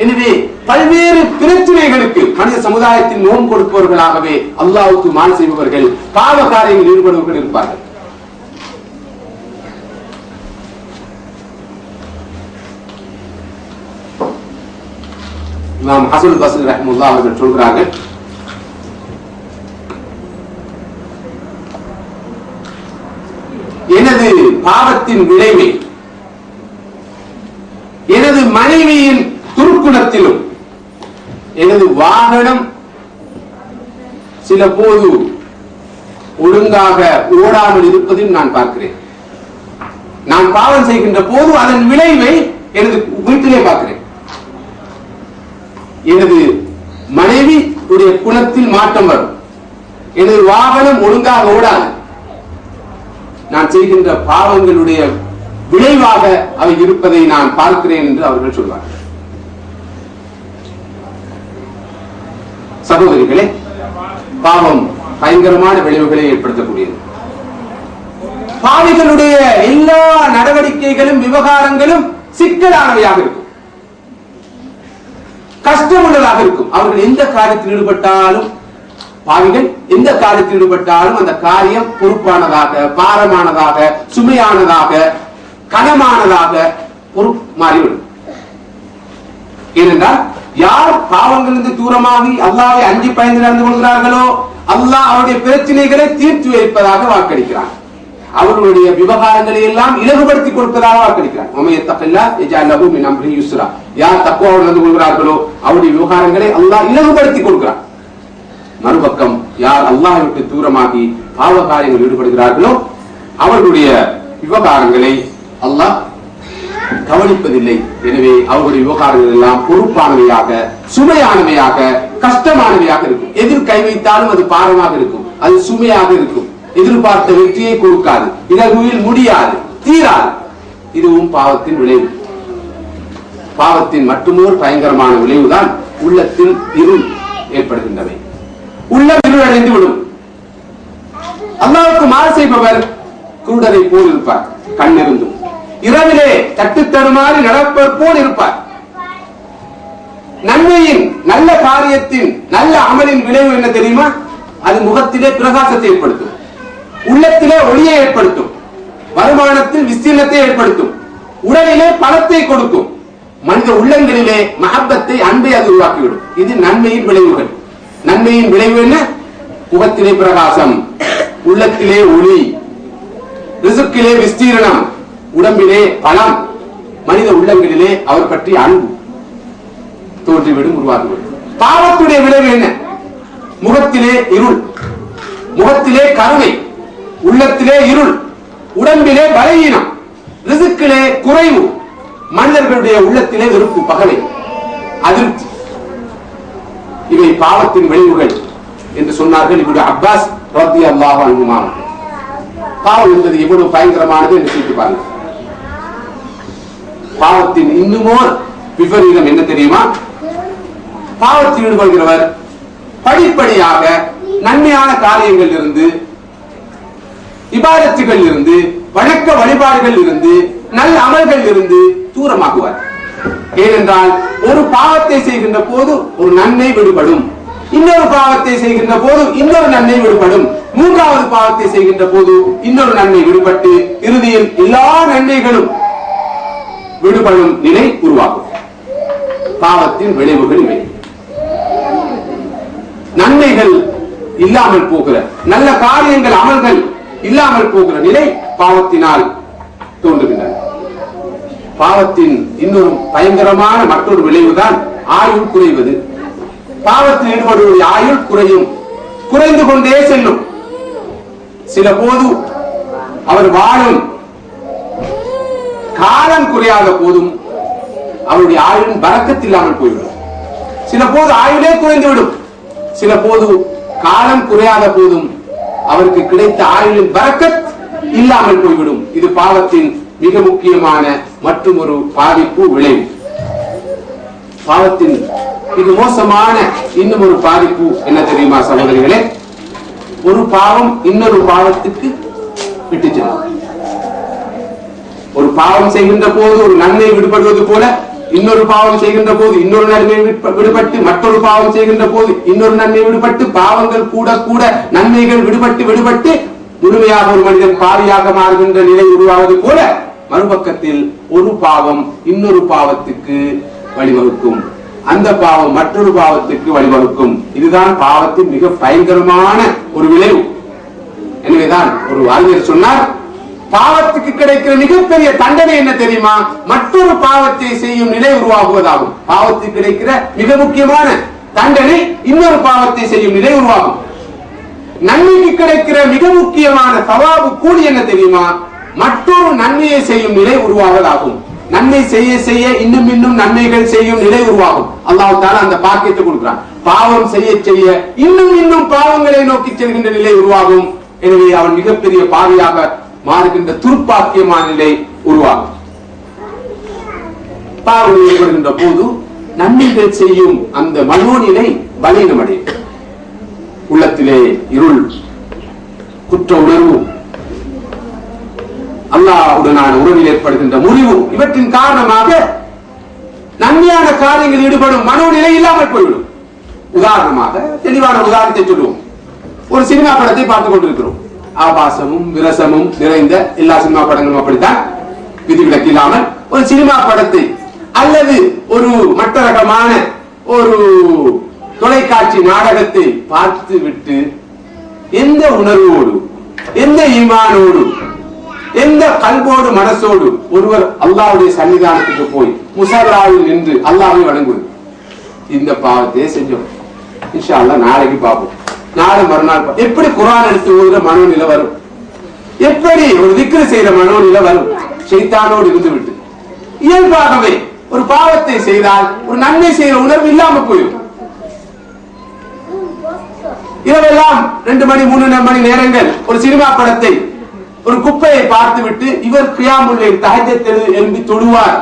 எனவே பல்வேறு பிரச்சனைகளுக்கு மனித சமுதாயத்தின் நோம் கொடுப்பவர்களாகவே அல்லாஹ்வுக்கு மாறு செய்பவர்கள், பாவ காரியங்களில் ஈடுபடுபவர்கள் இருப்பார்கள். இமாம் ஹஸன் பஸ்ரி ரஹ்மத்துல்லாஹி அவர்கள் சொல்கிறார்கள், எனது பாவத்தின் விளைவை எனது மனைவியின் துர்க்குணத்திலும், எனது வாகனம் சில போது ஒழுங்காக ஓடாமல் இருப்பதையும் நான் பார்க்கிறேன். நான் பாவம் செய்கின்ற போது அதன் விளைவை எனது வீட்டிலே பார்க்கிறேன். எனது மனைவி உடைய குணத்தில் மாற்றம் வரும், எனது வாகனம் ஒழுங்காக ஓடாது. நான் செய்கின்ற பாவங்களுடைய விளைவாக அவை இருப்பதை நான் பார்க்கிறேன் என்று அவர்கள் சொல்வார்கள். சகோதரிகளே, பாவம் பயங்கரமான விளைவுகளை ஏற்படுத்தக்கூடியது. பாவிகளுடைய எல்லா நடவடிக்கைகளும் விவகாரங்களும் சிக்கலானவையாக இருக்கும், கஷ்டமுள்ளதாக இருக்கும். அவர்கள் எந்த காரியத்தில் ஈடுபட்டாலும், பாவிகள் எந்த காரியத்தில் ஈடுபட்டாலும் அந்த காரியம் பொறுப்பானதாக, பாரமானதாக, சுமையானதாக, கனமானதாக மாறிவிடும். ஏனென்றால் யார் பாவங்களிலிருந்து தூரமாகி அல்லாஹ்வை அஞ்சி பயந்து நடந்து கொள்கிறார்களோ அல்லாஹ் அவருடைய பிரச்சனைகளை தீர்த்து வைப்பதாக வாக்களிக்கிறார். அவர்களுடைய விவகாரங்களை எல்லாம் இலகுபடுத்தி கொடுப்பதாக வாக்களிக்கிறார். யார் தக்வாவோடு நடந்து கொள்கிறார்களோ அவருடைய விவகாரங்களை அல்லாஹ் இலகுபடுத்தி கொடுக்கிறார். மறுபக்கம் யார் அல்லாஹ்வை விட்டு தூரமாகி பாவ காரியங்களில் ஈடுபடுகிறார்களோ அவர்களுடைய விவகாரங்களை அல்லாஹ் கவனிப்பதில்லை. எனவே அவருடைய விவகாரங்கள் எல்லாம் பொறுப்பானவையாக, சுமையானவையாக, கஷ்டமானவையாக இருக்கும். எதிர் கை வைத்தாலும் அது பாரமாக இருக்கும், அது சுமையாக இருக்கும், எதிர்பார்த்த வெற்றியை கொடுக்காது, இலகுவில் முடியாது, தீராது. இதுவும் பாவத்தின் விளைவு. பாவத்தின் மற்றொரு பயங்கரமான விளைவுதான் உள்ளத்தில் இருள் ஏற்படுகின்றவை. உள்ளம் இருளடைந்து விடும். அல்லாஹ்வுக்கு மாறு செய்பவர் குருடரை போல் இருப்பார், கண்ணிருந்தும் இரவிலே தட்டு தடுமாறி நடப்பவர் போல் இருப்பார். நன்மையின், நல்ல காரியத்தின், நல்ல அமலின் விளைவு என்ன தெரியுமா? அது முகத்திலே பிரகாசத்தை ஏற்படுத்தும், உள்ளத்திலே ஒளியை ஏற்படுத்தும், வருமானத்தில் விஸ்தீர்ணத்தை ஏற்படுத்தும், உடலிலே பலத்தை கொடுக்கும், மனித உள்ளங்களிலே மஹப்பத்தை, அன்பை அது உருவாக்கிவிடும். இது நன்மையின் விளைவுகள். நன்மையின் விளைவு என்ன? முகத்திலே பிரகாசம், உள்ளத்திலே ஒளி, ரிசுக்கிலே விஸ்தீரணம், உடம்பிலே பலம், மனித உள்ளங்களிலே அவர் பற்றி அன்பு தோன்றிவிடும், உருவாகிவிடும். பாவத்துடைய விளைவு என்ன? முகத்திலே இருள், முகத்திலே கருணை, உள்ளத்திலே இருள், உடம்பிலே பலவீனம், ரிசுக்கிலே குறைவு, மனிதர்களுடைய உள்ளத்திலே வெறுப்பு, பகவை, அதிருப்தி. இவை பாவத்தின் விளைவுகள் என்று சொன்னார்கள் இப்னு அப்பாஸ் ரலியல்லாஹு அன்ஹுமா. பாவம் என்பது எவ்வளவு பயங்கரமானது என்று சிந்தித்து பாருங்கள். பாவத்தின் இன்னுமோர் விபரீதம் என்ன தெரியுமா? பாவத்தில் ஈடுபடுகிறவர் படிப்படியாக நன்மையான காரியங்கள் இருந்து, இபாதத்துகள் இருந்து, வணக்க வழிபாடுகள் இருந்து, நல்ல அமல்கள் இருந்து தூரமாகுவார். ஏனென்றால் ஒரு பாவத்தை செய்கின்ற போது ஒரு நன்மை விடுபடும், இன்னொரு பாவத்தை செய்கின்ற போது இன்னொரு நன்மை விடுபடும், மூன்றாவது பாவத்தை செய்கின்ற போது இன்னொரு நன்மை விடுபட்டு இறுதியில் எல்லா நன்மைகளும் விடுபடும் நிலை உருவாகும். பாவத்தின் விளைவுகள் இவை. நன்மைகள் இல்லாமல் போகிற, நல்ல காரியங்கள் அமல்கள் இல்லாமல் போகிற நிலை பாவத்தினால் தோன்றுகின்றன. பாவத்தின் இன்னொரு பயங்கரமான மற்றொரு விளைவுதான் ஆயுள் குறைவது. பாவத்தில் ஈடுபடுவதற்கு ஆயுள் குறையும், குறைந்து கொண்டே செல்லும். சில போது அவர் வாழும் காலம் குறையாத போதும் அவருடைய ஆயுள் பரக்கத்தில்லாமல் போய்விடும். சில போது ஆயுளே குறைந்துவிடும். சில போது காலம் குறையாத போதும் அவருக்கு கிடைத்த ஆயுளின் பரக்கத் இல்லாமல் போய்விடும். இது பாவத்தின் மிக முக்கியமான மற்றும் ஒரு பாதிப்பு விளைவு. பாவத்தின் இது மோசமான இன்னும் ஒரு பாதிப்பு என்ன தெரியுமா சகோதரிகளே? ஒரு பாவம் இன்னொரு பாவத்துக்கு விட்டு செல்லும். ஒரு பாவம் செய்கின்ற போது ஒரு நன்மை விடுபடுவது போல இன்னொரு பாவம் செய்கின்ற போது இன்னொரு நன்மை விடுபட்டு, மற்றொரு பாவம் செய்கின்ற போது இன்னொரு நன்மை விடுபட்டு, பாவங்கள் கூட கூட நன்மைகள் விடுபட்டு முழுமையாக ஒரு மனிதன் பாவியாக மாறுகின்ற நிலை உருவாவது போல மறுபக்கத்தில் ஒரு பாவம் இன்னொரு பாவத்துக்கு வழிவகுக்கும், அந்த பாவம் மற்றொரு பாவத்துக்கு வழிவகுக்கும். இதுதான் பாவத்தின் மிக பயங்கரமான ஒரு விளைவு. எனவேதான் ஒரு அறிஞர் சொன்னார், பாவத்துக்கு கிடைக்கிற மிகப்பெரிய தண்டனை என்ன தெரியுமா? மற்றொரு பாவத்தை செய்யும் நிலை உருவாகுவதாகும். பாவத்துக்கு கிடைக்கிற மிக முக்கியமான தண்டனை இன்னொரு பாவத்தை செய்யும் நிலை உருவாகும். நன்மைக்கு கிடைக்கிற மிக முக்கியமான சவாபு கூலி என்ன தெரியுமா? மற்றொரு நன்மையை செய்யும் நிலை உருவாவதாகும். நன்மை செய்ய செய்ய இன்னும் இன்னும் நன்மைகள் செய்யும் நிலை உருவாகும். அல்லாஹ் தஆலா அந்த பாக்கியத்தை கொடுக்கிறான். பாவம் செய்ய செய்ய இன்னும் இன்னும் பாவங்களை நோக்கி செல்கின்ற நிலை உருவாகும். எனவே அவன் மிகப்பெரிய பாவியாக மாறுகின்ற துர்ப்பாக்கியமான நிலை உருவாகும். பாவம் ஏற்படுகின்ற போது நன்மைகள் செய்யும் அந்த மனோநிலை பலீனமடையும். உள்ளத்திலே இருள், குற்ற உணர்வு, அல்லாஹ்வுடனான உறவில் ஏற்படுகின்ற முறிவு, இவற்றின் காரணமாக நன்மையான காரியங்களில் ஈடுபடும் மனோநிலை இல்லாமல் போய்விடும். உதாரணமாக தெளிவான உதாரணத்தை சொல்லுவோம். ஒரு சினிமா படத்தை பார்த்துக் கொண்டிருக்கிறோம். ஆபாசமும் விரசமும் நிறைந்த எல்லா சினிமா படங்களும் அப்படித்தான், விதிவிலக்கு இல்லாமல் ஒரு சினிமா படத்தை அல்லது ஒரு மற்ற ரகமான ஒரு தொலைக்காட்சி நாடகத்தை பார்த்து விட்டு எந்த உணர்வோடு, எந்த ஈமானோடு, எந்த கல்போடு மனசோடு ஒருவர் அல்லாஹ்வுடைய சன்னிதானத்துக்கு போய் முஸல்லாவில் நின்று அல்லாஹ்வை வணங்குவது, இந்த பாவத்தை செஞ்சோம், இன்ஷா அல்லாஹ் நாளைக்கு பார்ப்போம், நாளை மறுநாள் எப்படி குர்ஆன் எடுத்து ஓதுற மனோநிலை வரும்? எப்படி ஒரு திக்ர் செய்யற மனோநிலை வரும்? ஷைத்தானோடு இருந்து விட்டு இயல்பாகவே ஒரு பாவத்தை செய்தால் ஒரு நன்மை செய்யற உணர்வு இல்லாம போயிடும். இரவெல்லாம் 2 மணி 3 மணி நேரங்கள் ஒரு சினிமா படத்தை, ஒரு குப்பையை பார்த்து விட்டு இவர் கியாமுல் லைல் தஹஜ்ஜத் எழும்பி தொழுவார்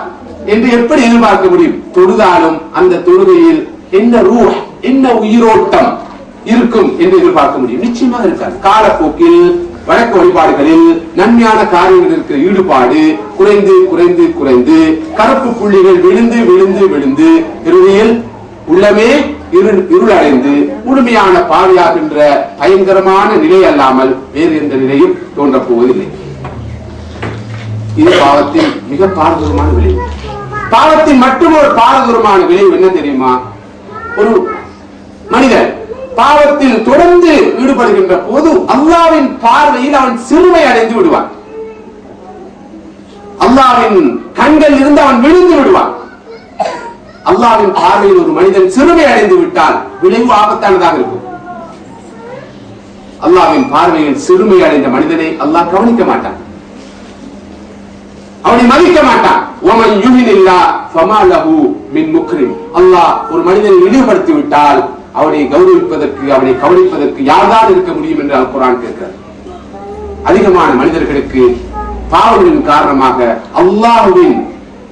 என்று எப்படி எதிர்பார்க்க முடியும்? தொழுதாலும் அந்த தொழுகையில் என்ன ரூஹ், என்ன உயிரோட்டம் இருக்கும் என்று எதிர்பார்க்க முடியும்? நிச்சயமாக இருக்காது. காலப்போக்கில் வழக்க வழிபாடுகளில் நன்மையான காரியங்கள் இருக்கிற ஈடுபாடு குறைந்து குறைந்து குறைந்து கருப்பு புள்ளிகள் விழுந்து விழுந்து விழுந்து இறுதியில் உள்ளமே இருளடைந்து முழுமையான பாவியாகின்ற பயங்கரமான நிலை அல்லாமல் வேறு எந்த நிலையும் தோன்றப் போவதில்லை. இது பாவத்தின் மிக பாரதூரமான விளைவு. பாவத்தின் மற்றும் ஒரு பாரதூரமான விளைவு என்ன தெரியுமா? ஒரு மனிதன் பாவத்தில் தொடர்ந்து ஈடுபடுகின்ற போது அல்லாஹ்வின் பார்வையில் அவன் சிறுமை அடைந்து விடுவான். அல்லாஹ்வின் கண்கள் இருந்து அவன் விழுந்து விடுவான். அல்லாஹ்வின் பார்வையில் ஒரு மனிதன் சிறுமை அடைந்து விட்டால் விளைவு ஆபத்தானதாக இருக்கும். அல்லாஹ்வின் பார்வையில் சிறுமை அடைந்த மனிதனை அல்லாஹ் கவனிக்க மாட்டான், அவனை மதிக்க மாட்டான். வமன் யுஹினில்லாஹ் ஃபமா லஹு மின் முக்ரிம். அல்லாஹ் ஒரு மனிதனை இழிவுபடுத்தி விட்டால் அவனை கௌரவிப்பதற்கு, அவனை கவனிப்பதற்கு யார்தான் இருக்க முடியும் என்று அல் குர்ஆன் கேட்கிறது. அதிகமான மனிதர்களுக்கு பாவங்களின் காரணமாக அல்லாஹ்வின்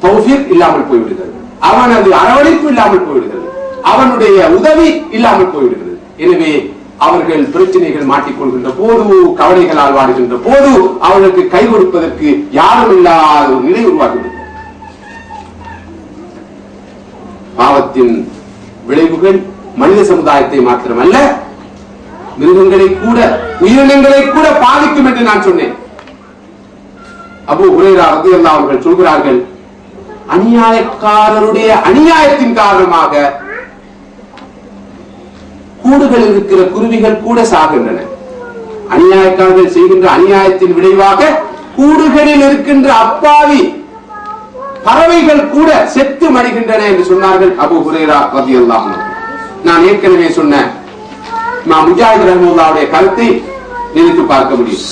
தௌஃபீக் இல்லாமல் போய்விடுகிறது, அவனது அரவணைப்பு இல்லாமல் போய்விடுகிறது, அவனுடைய உதவி இல்லாமல் போய்விடுகிறது. எனவே அவர்கள் பிரச்சனைகள் மாட்டிக்கொள்கின்ற போது, கவலைகளால் வாடுகின்ற போது அவர்களுக்கு கை கொடுப்பதற்கு யாரும் இல்லாத ஒரு நிலை உருவாகிவிடும். பாவத்தின் விளைவுகள் மனித சமுதாயத்தை மாத்திரமல்ல மிருகங்களை கூட உயிரினங்களை கூட பாதிக்கும் என்று நான் சொன்னேன். அபூ ஹுரைரா ரலியல்லாஹு அன்ஹு அவர்கள் சொல்கிறார்கள், அநியாயக்காரருடைய அநியாயத்தின் காரணமாக கூடுகள் இருக்கிற குருவிகள் கூட சாகின்றன. அநியாயக்காரர்கள் செய்கின்ற அநியாயத்தின் விளைவாக கூடுகளில் இருக்கின்ற அப்பாவி பறவைகள் கூட செத்து மடிகின்றன என்று சொன்னார்கள் அபூ ஹுரைரா ரலியல்லாஹு அன்ஹு. நான் ஏற்கனவே சொன்ன இமாம் முஜாஹித் ரஹ்மத்துல்லாஹுடைய கருத்தை நினைத்து பார்க்க முடியும்.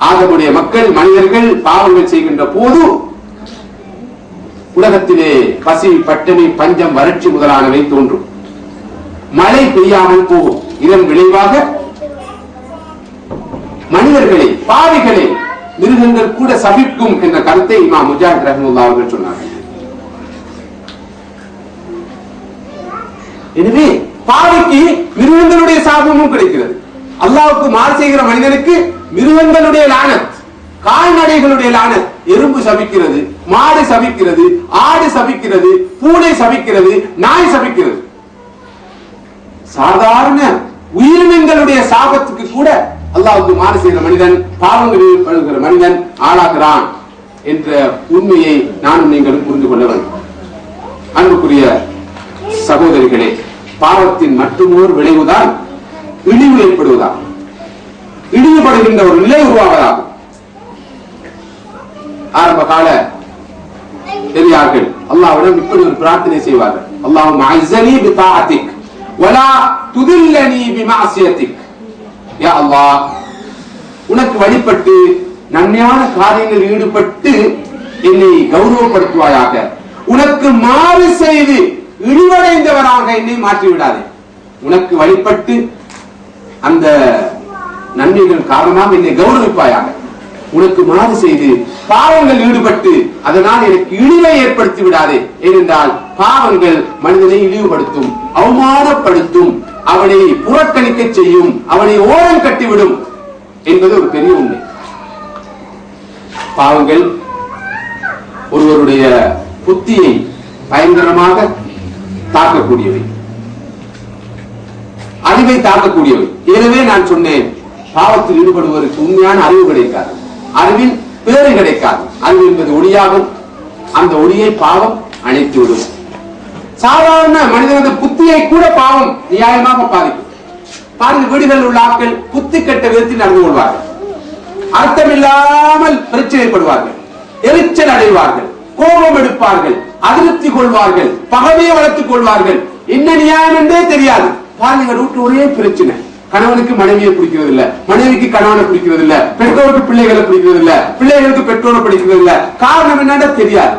ஆதமுடைய மக்கள் மனிதர்கள் பாவங்கள் செய்கின்ற போது உலகத்திலே பசி, பட்டினி, பஞ்சம், வறட்சி முதலானவை தோன்றும். மழை பெய்யாமல் போகும். இதன் விளைவாக மனிதர்களை, பாவிகளை மிருகங்கள் கூட சபிக்கும் என்ற கருத்தை இமாம் முஜாஹித் ரஹ்மத்துல்லாஹி அவர்கள் சொன்னார்கள். எனவே பாவிக்கு மிருகங்களுடைய சாபமும் கிடைக்கிறது. அல்லாஹ்வுக்கு மாறு செய்கிற மனிதனுக்கு மிருகங்களுடைய லானத், கால்நடைகளுடைய லானத். எறும்பு சபிக்கிறது, மாடு சபிக்கிறது, ஆடு சபிக்கிறது, பூனை சபிக்கிறது, நாய் சபிக்கிறது. சாதாரண உயிரினங்களுடைய சாபத்துக்கு கூட அல்லாஹ்வுக்கு மாறு செய்கிற மனிதன், பாவங்களில் படுகிற மனிதன் ஆளாகிறான் என்ற உண்மையை நானும் நீங்களும் புரிந்து கொள்ள வேண்டும். அன்புக்குரிய சகோதரிகளே, பாவத்தின் மற்றொரு விளைவுதான் இழிவு ஏற்படுவதாகும். இழிவுபடுகின்ற ஒரு நிலை உருவாவதாகும். ஆரம்ப கால பெரியார்கள் அல்லாஹ்விடம் இப்படி ஒரு பிரார்த்தனை செய்வார்கள், அல்லாஹும்ம அஸ்ஸனி பிதாஅத்திக் வலா துதில்லனி பிமாசியத்திக். யா அல்லாஹ், உனக்கு வழிபட்டு நன்மையான காரியங்களில் ஈடுபட்டு என்னை கௌரவப்படுத்துவாயாக. உனக்கு மாறு செய்து இழிவடைந்தவராக என்னை மாற்றிவிடாதே. உனக்கு வழிபட்டு அந்த நன்மைகள் காரணமாக என்னை கௌரவிப்பாயாக. உனக்கு மாறு செய்து பாவங்கள் ஈடுபட்டு அதனால் எனக்கு இழிவை ஏற்படுத்தி விடாதே. ஏனென்றால் பாவங்கள் மனிதனை இழிவுபடுத்தும், அவமானப்படுத்தும், அவனை புறக்கணிக்க செய்யும், அவனை ஓரம் கட்டிவிடும் என்பது ஒரு பெரிய உண்மை. பாவங்கள் ஒருவருடைய புத்தியை பயங்கரமாக தாக்கக்கூடியவை, அறிவை தாக்கக்கூடியவை. எனவே நான் சொன்னேன், பாவத்தில் ஈடுபடுவதற்கு உண்மையான அறிவு கிடைக்காது, அறிவின் பேறு கிடைக்காது. அறிவு என்பது ஒளியாகும். அந்த ஒளியை பாவம் அணைத்துவிடும். சாதாரண மனிதனது புத்தியை கூட பாவம் நியாயமாக பாதிக்கும். பாருங்க, வீடுகளில் உள்ள ஆட்கள் புத்தி கெட்ட விதத்தில் நடந்து கொள்வார்கள், அர்த்தமில்லாமல் பிரச்சனைப்படுவார்கள், எரிச்சல் அடைவார்கள், கோபம் எடுப்பார்கள், அதிருப்தி கொள்வார்கள், பகைமையை வளர்த்துக் கொள்வார்கள். என்ன நியாயம் என்றே தெரியாது. பாருங்க, வீட்டு ஒரே பிரச்சனை. கணவனுக்கு மனைவியை பிடிக்கிறது இல்ல, மனைவிக்கு கணவனை பிடிக்கிறது இல்ல, பெற்றோருக்கு பிள்ளைகளை பிடிக்கிறது இல்ல, பிள்ளைகளுக்கு பெற்றோரை பிடிக்கிறது இல்ல. காரணம் என்னன்னா தெரியாது.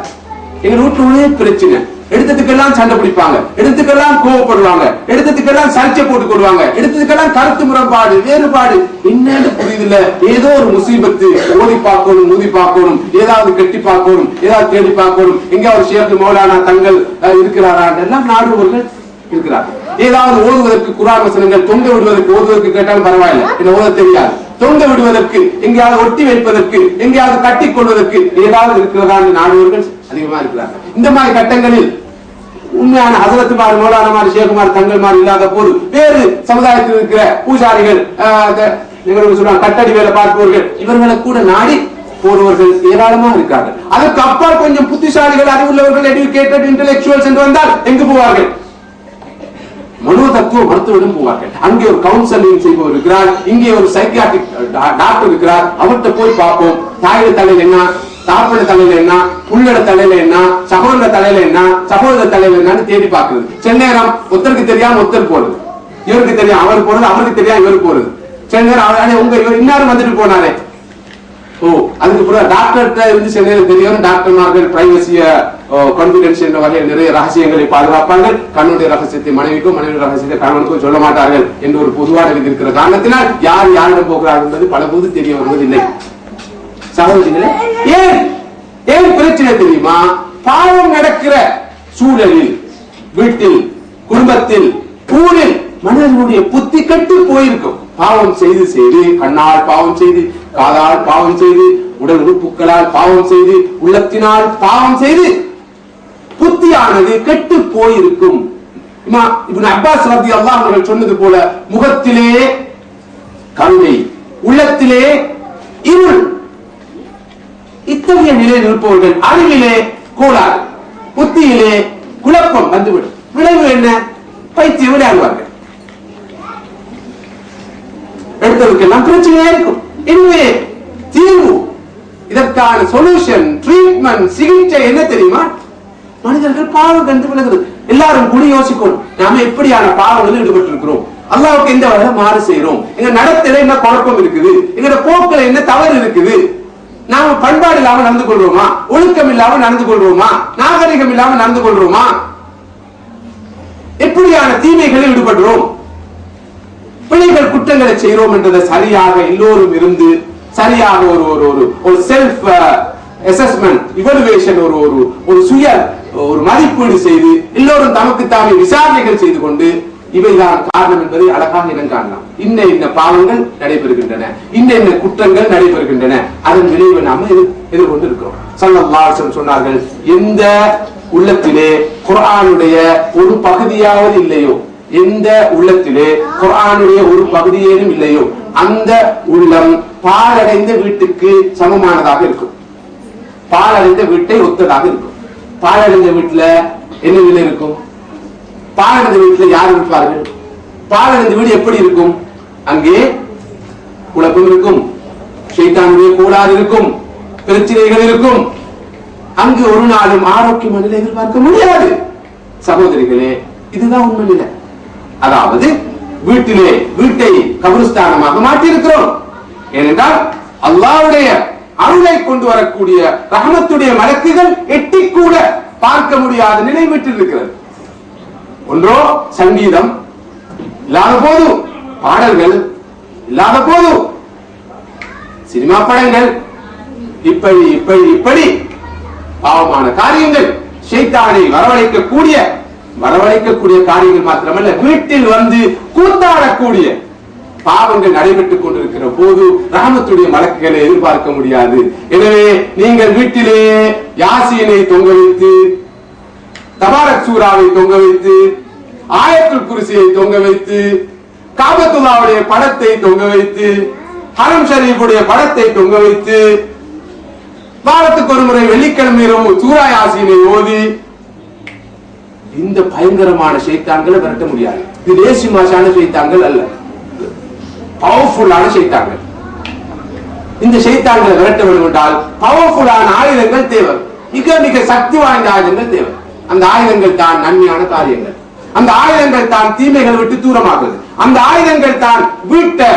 எங்க வீட்டு ஒரே பிரச்சனை. எடுத்ததுக்கெல்லாம் சண்டை பிடிப்பாங்க, எடுத்துக்கெல்லாம் கோவப்படுவாங்க, எடுத்ததுக்கெல்லாம் சர்ச்சை போட்டுக் கொள்வாங்க, எடுத்ததுக்கெல்லாம் கருத்து முரண்பாடு, வேறுபாடு. என்னன்னு புரியுதில்ல. ஏதோ ஒரு முசீபத்து. ஓதி பார்க்கணும், ஊதி பார்க்கணும், ஏதாவது கட்டி பார்க்கணும், ஏதாவது தேடி பார்க்கணும். எங்கேயாவது ஷேக் மௌலானா தங்கள் இருக்கிறாரா எல்லாம் நாடுவர்கள் இருக்கிறார்கள். ஏதாவது ஓதுவதற்கு குர்ஆன் வசனங்கள் தொங்க விடுவதற்கு ஓதுவதற்கு கேட்டாலும் பரவாயில்லை, என்ன ஓத தெரியாது. தொங்க விடுவதற்கு, எங்கேயாவது ஒட்டி வைப்பதற்கு, எங்கேயாவது கட்டி கொள்வதற்கு ஏதாவது இருக்கிறதா நாடுவர்கள் அதிகமா இருக்கிறார்கள். இந்த மாதிரி கட்டங்களில் உண்மையான ஹஸரத்துமார், மௌலானாமார், ஷேகுமார், தங்கள்மார் இல்லாத போது வேறு சமுதாயத்தில் இருக்கிற பூஜாரிகள், சொல்றாங்க கட்டடி வேலை பார்ப்பவர்கள், இவர்களை கூட நாடி போடுவர்கள் ஏராளமாக இருக்கிறார்கள். அதற்கு அப்பால் கொஞ்சம் புத்திசாலிகள், அறிவுள்ளவர்கள், எஜுகேட்டட் இன்டெலெக்சுவல்ஸ் என்று வந்தால் எங்கு போவார்கள்? மனோ தத்துவ மருத்துவரிடம் போவார்கள். அங்கே ஒரு கவுன்சிலிங் செய்பவர் இருக்கிறார், இங்கே ஒரு சைக்கியாட்ரிக் டாக்டர் இருக்கிறார். அவர்கிட்ட போய் பார்ப்போம், தாயோட தலையில என்ன, தாப்பட தலையில என்ன, புள்ளட தலையில என்ன, சகோதர தலையில என்ன, சகோதர தலையில என்னன்னு தேடி பார்க்கிறது. சில நேரம் ஒருத்தருக்கு தெரியாம ஒருத்தர் போறது, இவருக்கு தெரியும் அவர் போறது, அவருக்கு தெரியாம இவருக்கு போறது. சில நேரம் உங்க இன்னாரும் வந்துட்டு போனாரே, அதுக்கு பிறகு டாக்டர்கிட்ட இருந்து சில நேரம் தெரியும். டாக்டர்மார்கள் பிரைவசிய கான்பிடன்ஸ் என்ற வகையில் நிறைய ரகசியங்களை பாதுகாப்பார்கள். கண்ணுடைய ரகசியத்தை மனைவிக்கும், மனைவி ரகசியத்தை கணவனுக்கும் சொல்ல மாட்டார்கள் என்று ஒரு பொதுவான விதி இருக்கிற காரணத்தினால் யார் யாரிடம் போகிறார்கள் என்பது பல போது தெரிய வருவதில்லை. சகோதரிகளே, ஏன் பிரச்சனை தெரியுமா? பாவம் நடக்கிற சூழலில், வீட்டில், குடும்பத்தில், ஊரில் மனிதனுடைய புத்தி கட்டு போயிருக்கும். பாவம் செய்து செய்து, கண்ணால் பாவம் செய்து, காதால் பாவம் செய்து, உடல் உறுப்புகளால் பாவம் செய்து, உள்ளத்தினால் பாவம் செய்து புத்தியானது கெட்டு போயிருக்கும். இப்னு அப்பாஸ் ரலியல்லாஹு அன்ஹு அவர்கள் சொன்னது போல முகத்திலே கருணை, உள்ளத்திலே இருள். இத்தகைய நிலையில் இருப்பவர்கள் அறிவிலே கோளாறு, புத்தியிலே குழப்பம் வந்துவிடும். விளைவு என்ன? பைத்தியம் விளையாடுவார்கள். எடுத்ததுக்கெல்லாம் பிரச்சனையா இருக்கும். எனவே தீர்வு, இதற்கான சொல்யூஷன், ட்ரீட்மெண்ட், சிகிச்சை என்ன தெரியுமா? மனிதர்கள் பாவம் கண்டு விலகுது. எல்லாரும் கூட யோசிக்கணும், நாம எப்படியான பாவங்களில் ஈடுபட்டு இருக்கிறோம், அல்லாஹ்வுக்கு எந்த வகையில மாறு செய்யறோம், எங்க நடத்தையில என்ன குழப்பம் இருக்குது, எங்க போக்குல என்ன தவறு இருக்குது, நாம பண்பாடு இல்லாம நடந்து கொள்றோமா, ஒழுக்கம் இல்லாம நடந்து கொள்றோமா, நாகரிகம் இல்லாம நடந்து கொள்றோமா, எப்படியான தீமைகளில் ஈடுபடுறோம், பிழைகள் குற்றங்களை செய்கிறோம் என்றதை சரியாக எல்லோரும் இருந்து சரியாக ஒரு செல்ஃப் அசஸ்மெண்ட், இவலுவேஷன், ஒரு சுய ஒரு மதிப்பீடு செய்து எல்லோரும் தமக்கு தாமே விசாரணைகள் செய்து கொண்டு இவைதான் காரணம் என்பதை அழகாக இனம் காணலாம். இன்ன பாவங்கள் நடைபெறுகின்றன, இன்ன குற்றங்கள் நடைபெறுகின்றன, அதன் விளைவை நாம எதிர்கொண்டு இருக்கிறோம். ஸல்லல்லாஹு அலைஹி வஸல்லம் சொன்னார்கள், எந்த உள்ளத்திலே குர்ஆனுடைய ஒரு பகுதியாவது இல்லையோ, எந்த உள்ளத்திலே குர்ஆனுடைய ஒரு பகுதியேனும் இல்லையோ, அந்த உள்ளம் பாழடைந்த வீட்டுக்கு சமமானதாக இருக்கும், பாழடைந்த வீட்டை ஒத்ததாக இருக்கும். பாழடைந்த வீட்டுல என்ன நிலை இருக்கும்? பாழடைந்த வீட்டுல யார் இருப்பார்கள்? பாழடைந்த வீடு எப்படி இருக்கும்? அங்கே குழப்பம் இருக்கும், ஷைத்தானுடைய கோளாறு இருக்கும், பிரச்சனைகள் இருக்கும். அங்கு ஒரு நாளும் ஆரோக்கியமான நிலை எதிர்பார்க்க முடியாது. சகோதரிகளே, இதுதான் உண்மை நிலை. அதாவது வீட்டை கபருஸ்தானமாக மாற்றியிருக்கிறோம். ஏனென்றால் அல்லாஹ்வுடைய அருளை கொண்டு வரக்கூடிய ரஹ்மத்துடைய மலக்குகள் எட்டி கூட பார்க்க முடியாத நிலை விட்டிருக்கிறது. ஒன்றோ சங்கீதம் இல்லாத போது, பாடல்கள் இல்லாத போது, சினிமா படங்கள், இப்படி இப்படி இப்படி பாவமான காரியங்கள், ஷைத்தானை வரவழைக்கக்கூடிய காரியங்கள் மாத்திரமல்ல, வீட்டில் வந்து கூத்தாடக்கூடிய பாவங்கள் நடைபெற்றுக் கொண்டிருக்கிற போது ரஹ்மத்துடைய மலக்குகளை எதிர்பார்க்க முடியாது. எனவே நீங்கள் வீட்டிலே யாசீனை தொங்க வைத்து, தபாரக் சூராவை தொங்க வைத்து, ஆயத்துல் குர்சியை தொங்க வைத்து, காபத்துல்லாவுடைய படத்தை தொங்க வைத்து, ஹரம் ஷரீஃபுடைய படத்தை தொங்க வைத்து, வாரத்துக்கு ஒரு முறை வெள்ளிக்கிழமை இரவு சூரா யாசீனை ஓதி இந்த பயங்கரமான ஷைத்தான்களை விரட்ட முடியாது. இது லேசி மாசான ஷைத்தான்கள் அல்ல, பவர்ஃபுல்லான ஷைத்தான்கள். இந்த ஷைத்தான்களை விரட்ட வேண்டும் என்றால் பவர்ஃபுல்லான ஆயுதங்கள் தேவை, மிக மிக சக்தி வாய்ந்த ஆயுதங்கள் தேவை. அந்த ஆயுதங்கள் தான் நன்மையான காரியங்கள், அந்த ஆயுதங்கள் தான் தீமைகள் விட்டு தூரமாகுது, அந்த ஆயுதங்கள் தான் வீட்டை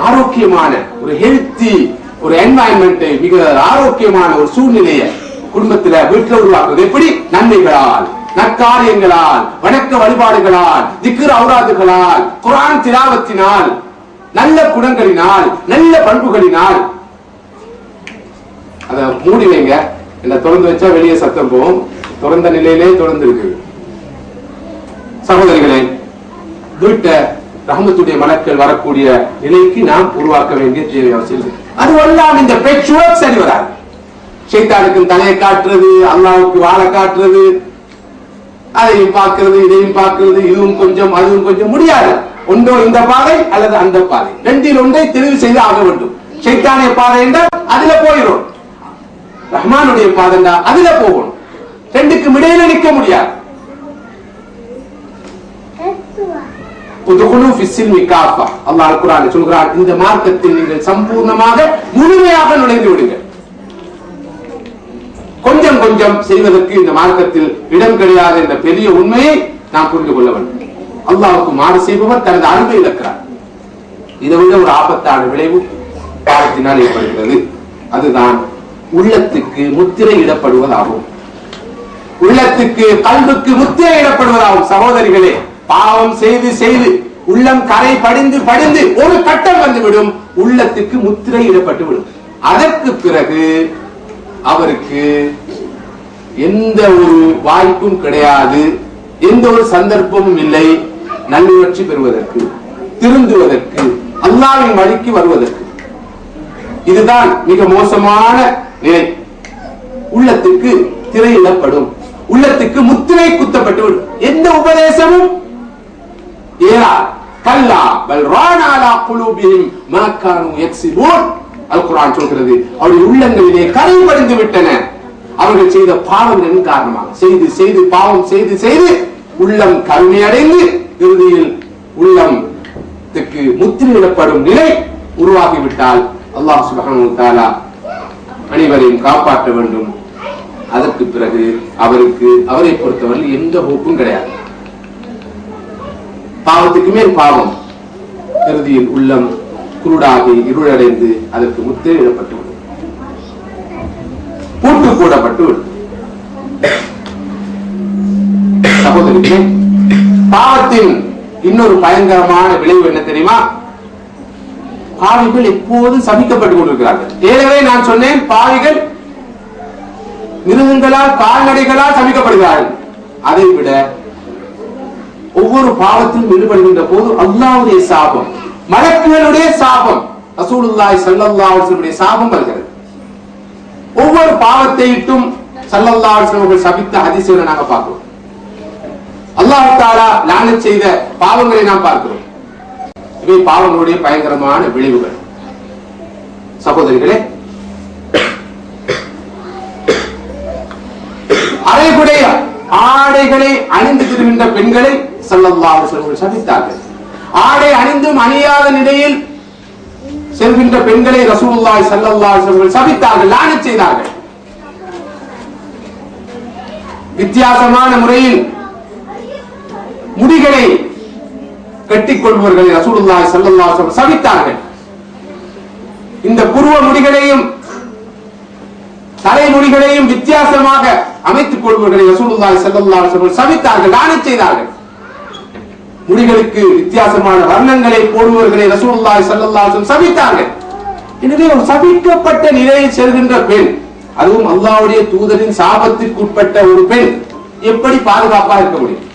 ஆரோக்கியமான ஒரு ஹெல்த்தி ஒரு என்வாயன்மெண்ட், மிக ஆரோக்கியமான ஒரு சூழ்நிலையை குடும்பத்தில் வீட்டில் உருவாக்குவது. எப்படி? நன்மைகளால், நற்காரியங்களால், வணக்க வழிபாடுகளால், திக்ர் ஔராதுகளால், குர்ஆன் திலாவத்தினால், நல்ல குணங்களினால், நல்ல பண்புகளினால். அத மூடி வைங்க, என்ன திறந்து வச்சா வெளியே சத்தம் போகும், திறந்த நிலையிலே திறந்து இருக்கு. சகோதரிகளே, வீட்டை ரஹ்மத்துடைய மலக்கள் வரக்கூடிய நிலைக்கு நாம் உருவாக்க வேண்டிய தேவை அவசியம். அதுவெல்லாம் இந்த பேச்சுவர்க் சரி வராது. ஷைத்தானுக்கு தலையை காட்டுறது, அல்லாஹ்வுக்கு வாழை காட்டுறது, அதையும் பார்க்கிறது, இதையும் பார்க்கிறது, இதுவும் கொஞ்சம் அதுவும் கொஞ்சம் முடியாது. ஒன்றோ இந்த பாதை அல்லது அந்த பாதை, ரெண்டில் ஒன்றை தெரிவு செய்து ஆக வேண்டும். ஷைத்தானுடைய பாதை என்றால் அதுல போயிடும், ரஹ்மானுடைய பாதை என்றால் அதுல போகணும். ரெண்டுக்கும் இடையில நிற்க முடியாது. அல்லாஹ் குர்ஆனில் சொல்கிறான், இந்த மார்க்கத்தில் நீங்கள் சம்பூர்ணமாக முழுமையாக நுழைந்து விடுங்கள். கொஞ்சம் கொஞ்சம் செய்வதற்கு இந்த மார்க்கத்தில் இடம் கிடையாது என்ற பெரிய உண்மையை நாம் புரிந்து கொள்ள வேண்டும். அல்லாஹ்வுக்கு மாறு செய்பவர் தனது அன்பை இழக்கிறார். இதை விட ஒரு ஆபத்தான விளைவு பாவத்தினால் ஏற்படுகிறது. அதுதான் உள்ளத்துக்கு முத்திரை இடப்படுவதாகும். உள்ளத்துக்கு கல்புக்கு முத்திரை இடப்படுவதாகும். சகோதரிகளே, பாவம் செய்து செய்து உள்ளம் கரை படிந்து படிந்து ஒரு கட்டம் வந்துவிடும், உள்ளத்துக்கு முத்திரை இடப்பட்டு விடும். அதற்கு பிறகு அவருக்கு எந்த ஒரு வாய்ப்பும் கிடையாது, எந்த ஒரு சந்தர்ப்பமும் இல்லை நல்லுணர்ச்சி பெறுவதற்கு, திருந்துவதற்கு, அல்லாஹ்வின் வழிக்கு வருவதற்கு. இதுதான் மிக மோசமான நிலை. உள்ளத்துக்கு திரையிடப்படும். உள்ளத்துக்கு முத்திரை குத்தப்பட்டு விடும். எந்த உபதேசமும் ஏறா கல்லா பல் ரானா அலா குலூபிஹிம் மா கானூ யக்ஸிபூன். அல் குர்ஆன் சொல்கிறது அவருடைய உள்ளங்களிலே கரை படிந்து விட்டன அவர்கள் செய்த பாவங்களின் காரணமாக. செய்து செய்து பாவம் செய்து செய்து உள்ளம் கருணை அடைந்து இறுதியில் உள்ளத்துக்கு முத்திரையிடப்படும் நிலை உருவாகிவிட்டால் அல்லாஹ் சுப்ஹானஹு வ தஆலா அனைவரையும் காப்பாற்ற வேண்டும். அதற்கு பிறகு அவரை பொறுத்தவரை எந்த ஹோப்பும் கிடையாது. பாவத்துக்கு மேல் பாவம், இறுதியில் உள்ளம் குருடாகி இருளடைந்து அதற்கு முத்திரையிடப்பட்டு விடும், பூட்டு போடப்பட்டு விடும். சகோதரிகளே, பாவத்தின் இன்னொரு பயங்கரமான விளைவு என்ன தெரியுமா? பாவிகள் எப்போதும் சபிக்கப்பட்டுக் கொண்டிருக்கிறார்கள். ஏற்கனவே நான் சொன்னேன், பாவிகள் மிருகங்களால் கால்நடைகளால் சபிக்கப்படுகிறார்கள். அதை விட ஒவ்வொரு பாவத்திலும் ஈடுபடுகின்ற போது அல்லாஹ்வுடைய சாபம், மலக்குகளுடைய சாபம், ரசூலுல்லாஹி ஸல்லல்லாஹு அலைஹி வஸல்லம் சாபம் வருகிறது. ஒவ்வொரு பாவத்தை இட்டும் ஸல்லல்லாஹு அலைஹி வஸல்லம் சபித்த ஹதீஸ்களை நாங்க பார்க்கிறோம். அல்லாஹ் தஆலா லானத் செய்த பாவங்களை நாம் பார்க்கிறோம். இவை பாவங்களுடைய பயங்கரமான விளைவுகள். சகோதரிகளே, அரைகுடைய ஆடைகளை அணிந்து திருகின்ற பெண்களை ஸல்லல்லாஹு அலைஹி வஸல்லம் சபித்தார்கள். ஆடை அணிந்தும் அணியாத நிலையில் செல்கின்ற பெண்களை ரசூலுல்லாஹி ஸல்லல்லாஹு அலைஹி வஸல்லம் சபித்தார்கள், லானத் செய்தார்கள். வித்தியாசமான முறையில் முடிகளை கட்டிக்கொள்பவர்களை ரசூலுல்லாஹி ஸல்லல்லாஹு அலைஹி வஸல்லம் சபித்தார்கள். இந்த புருவ முடிகளையும் தலைமுடிகளையும் வித்தியாசமாக அமைத்துக் கொள்பவர்களை ரசூலுல்லாஹி ஸல்லல்லாஹு அலைஹி வஸல்லம் சபித்தார்கள், லானத் செய்தார்கள். முடிகளுக்கு வித்தியாசமான வர்ணங்களை போடுபவர்களை ரசூலுல்லாஹி ஸல்லல்லாஹு அலைஹி வஸல்லம் சபித்தார்கள். எனவே ஒரு சபிக்கப்பட்ட நிலையில் செல்கின்ற பெண், அதுவும் அல்லாஹ்வுடைய தூதரின் சாபத்திற்கு உட்பட்ட ஒரு பெண் எப்படி பாதுகாப்பாக இருக்க முடியும்?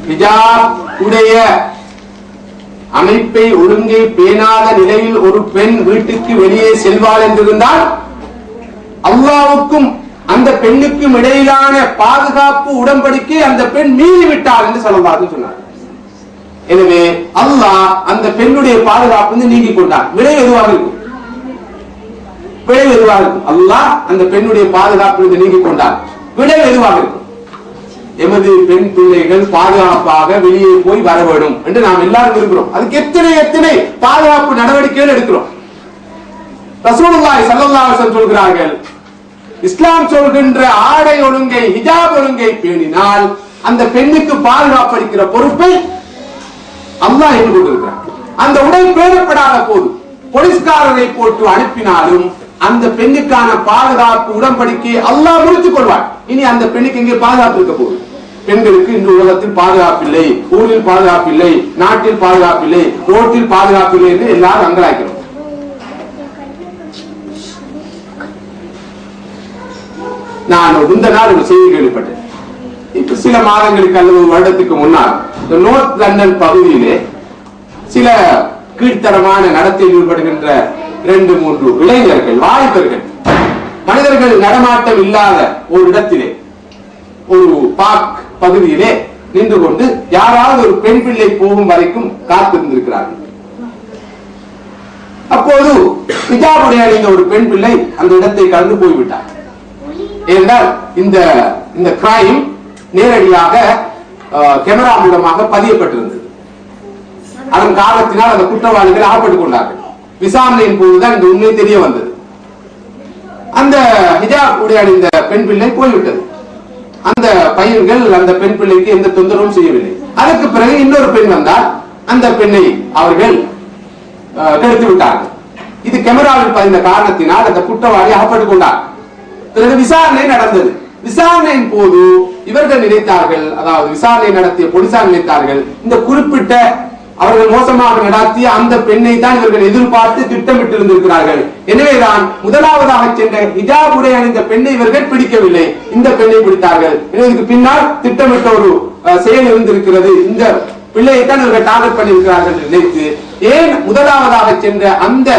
ஹிஜாப் உடைய அமைப்பை ஒழுங்கை பேணாத நிலையில் ஒரு பெண் வீட்டுக்கு வெளியே செல்வாள் என்றிருந்தால் அல்லாஹ்வுக்கும் அந்த பெண்ணுக்கும் இடையிலான பாதுகாப்பு உடன்படிக்கை அந்த பெண் மீறிவிட்டாள் என்று ஸல்லல்லாஹு சொன்னார். எனவே அல்லாஹ் அந்த பெண்ணுடைய பாதுகாப்பு நீங்கி கொண்டார். விளைவு எதுவாக இருக்கும்? விளைவு எதுவாக இருக்கும்? அல்லாஹ் அந்த பெண்ணுடைய பாதுகாப்பு நீங்கி கொண்டார். விளைவு எதுவாக இருக்கும்? எமது பெண் பிள்ளைகள் பாதுகாப்பாக வெளியே போய் வர வேண்டும் என்று நாம் எல்லாரும் இருக்கிறோம். அதுக்கு எத்தனை பாதுகாப்பு நடவடிக்கைகள் எடுக்கிறோம். ரசூலுல்லாஹி ஸல்லல்லாஹு அலைஹி வஸல்லம் சொல்கிறார்கள், இஸ்லாம் சொல்கின்ற ஆடை ஒழுங்கை, ஹிஜாப் ஒழுங்கை பேணினால் அந்த பெண்ணுக்கு பாதுகாப்பு அளிக்கிற பொறுப்பை அல்லாஹ் ஏற்றுக்கொண்டிருக்கிறார். அந்த உடை பேணப்படாத போது போலீஸ்காரரை போட்டு அனுப்பினாலும் அந்த பெண்ணுக்கான பாதுகாப்பு உடன்படிக்கை அல்லாஹ் முடித்துக் கொள்வார். இனி அந்த பெண்ணுக்கு எங்கே பாதுகாப்பு இருக்க போகுது? பெண்களுக்கு இந்த உலகத்தில் பாதுகாப்பு இல்லை, ஊரில் பாதுகாப்பு இல்லை, நாட்டில் பாதுகாப்பு இல்லை, ரோட்டில் பாதுகாப்பு இல்லை என்று எல்லாரும் அங்கலாய்க்கிறோம். நான் இந்த நாள் ஒரு செய்தி கேள்விப்பட்டேன். இப்ப சில மாதங்களுக்கு அல்லது ஒரு வருடத்துக்கு முன்னால் நோர்த் லண்டன் பகுதியிலே சில கீழ்த்தரமான நடத்தையில் ஈடுபடுகின்ற 2-3 இளைஞர்கள், வாலிபர்கள், மனிதர்கள் நடமாட்டம் இல்லாத ஒரு இடத்திலே, ஒரு பார்க் பகுதியிலே நின்று கொண்டு யாராவது ஒரு பெண் பிள்ளை போகும் வரைக்கும் காத்திருந்திருக்கிறார்கள். அப்போது ஹிஜாபுடைய அணிந்த ஒரு பெண் பிள்ளை அந்த இடத்தை கடந்து போய்விட்டார். ஏனென்றால் இந்த கிரைம் நேரடியாக கேமரா மூலமாக பதியப்பட்டிருந்தது. அதன் காரணத்தினால் அந்த குற்றவாளிகள் அகப்பட்டுக் கொண்டார்கள். விசாரணையின் போதுதான் இந்த உண்மை தெரிய வந்தது. அந்த ஹிஜாப் உடை அணிந்த பெண் பிள்ளை போய்விட்டது. அந்த பையன்கள் அந்த பெண் பிள்ளைக்கு எந்த தொந்தரவும் செய்யவில்லை. அதற்கு பிறகு இன்னொரு பெண் வந்தால் அந்த பெண்ணை அவர்கள் கெடுத்து விட்டார்கள். இது கேமராவில் பதிந்த காரணத்தினால் அந்த குற்றவாளி அகப்பட்டுக் கொண்டார். பிறகு விசாரணை நடந்தது. விசாரணையின் போது இவர்கள் நினைத்தார்கள், அதாவது விசாரணை நடத்திய போலீசார் நினைத்தார்கள், இந்த குறிப்பிட்ட அவர்கள் மோசமாக நடத்திய அந்த பெண்ணை தான் இவர்கள் எதிர்பார்த்து திட்டமிட்டிருந்திருக்கிறார்கள். எனவேதான் முதலாவதாக சென்ற ஹிஜாப் உடை அணிந்த பெண்ணை இவர்கள் பிடிக்கவில்லை, இந்த பெண்ணை பிடித்தார்கள். இதற்கு பின்னால் திட்டமிட்ட ஒரு செயல் இருந்திருக்கிறது, இந்த பிள்ளையை தான் இவர்கள் டார்கெட் பண்ணியிருக்கிறார்கள் நினைத்து ஏன் முதலாவதாக சென்ற அந்த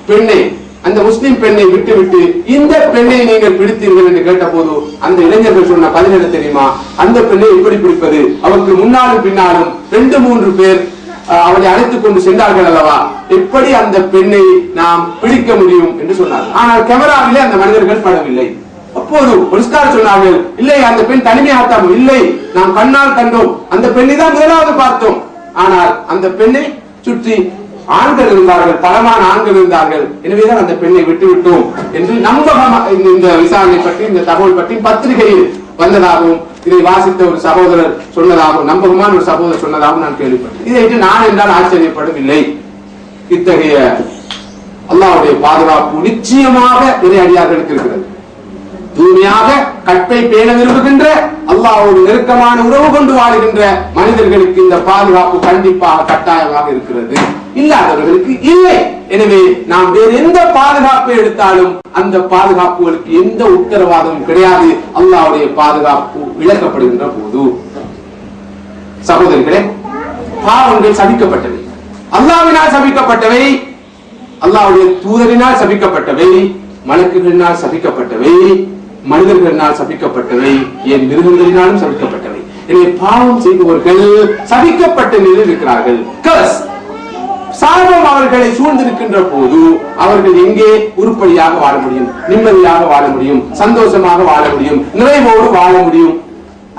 பெண்ணை அந்த முஸ்லிம் பெண்ணை விட்டுவிட்டு இந்த பெண்ணை நீங்கள் பிடித்தீர்கள் என்று கேட்ட போது அந்த இளைஞர்கள் சொன்ன பதில் என்ன தெரியுமா? அந்த பெண்ணை எப்படி பிடிப்பது? அவருக்கு முன்னாலும் பின்னாலும் 2-3 பேர் அவளை அழைத்துக் கொண்டு சென்றார்கள் அல்லவா, எப்படி அந்த பெண்ணை நாம் பிடிக்க முடியும் என்று சொன்னார். ஆனால் கேமராவிலே அந்த மனிதர்கள் படவில்லை. அப்போது போலீஸ்கார் சொன்னார்கள், இல்லை அந்த பெண் தனிமையாட்டம் இல்லை, நாம் கண்ணால் கண்டோம், அந்த பெண்ணை தான் முதலாவது பார்த்தோம். ஆனால் அந்த பெண்ணை சுற்றி ஆண்கள் இருந்தார்கள், பலமான ஆண்கள் இருந்தார்கள், எனவேதான் அந்த பெண்ணை விட்டுவிட்டோம் என்று நம்பகமாக இந்த விசாரணை பற்றி இந்த தகவல் பற்றி பத்திரிகையில் வந்ததாகவும் இதை வாசித்த ஒரு சகோதரர் சொன்னதாகவும் நம்பகமான ஒரு சகோதரர் சொன்னதாகவும் நான் கேள்விப்பட்டேன். இதை நான் என்றால் ஆச்சரியப்படவில்லை. இத்தகைய அல்லாஹ்வுடைய பாதுகாப்பு நிச்சயமாக இறை அடியார்களுக்கு இருக்கிறது. தூய்மையாக கற்பை பேண விரும்புகின்ற அல்லாஹ்வோடு நெருக்கமான உறவு கொண்டு வாழ்கின்ற மனிதர்களுக்கு இந்த பாதுகாப்பு கண்டிப்பாக கட்டாயமாக இருக்கிறது, இல்லாதவர்களுக்கு இல்லை. எனவே நாம் வேறு எந்த பாதுகாப்பை எடுத்தாலும் அந்த பாதுகாப்புகளுக்கு எந்த உத்தரவாதமும் கிடையாது அல்லாஹ்வுடைய பாதுகாப்பு இழக்கப்படுகின்ற போது. சகோதரிகளே, பாவங்கள் சபிக்கப்பட்டவை, அல்லாஹ்வினால் சபிக்கப்பட்டவை, அல்லாஹ்வுடைய தூதரினால் சபிக்கப்பட்டவை, மலக்குகளினால் சபிக்கப்பட்டவை, மனிதர்களினால் சபிக்கப்பட்டவை, என் மிருகங்களினாலும் சபிக்கப்பட்டவை. எனவே பாவம் செய்பவர்கள் சபிக்கப்பட்ட நிலையில் இருக்கிறார்கள். சாபம் அவர்களை சூழ்ந்திருக்கின்ற போது அவர்கள் எங்கே உருப்படியாக வாழ முடியும், நிம்மதியாக வாழ முடியும், சந்தோஷமாக வாழ முடியும், நிறைவோடு வாழ முடியும்,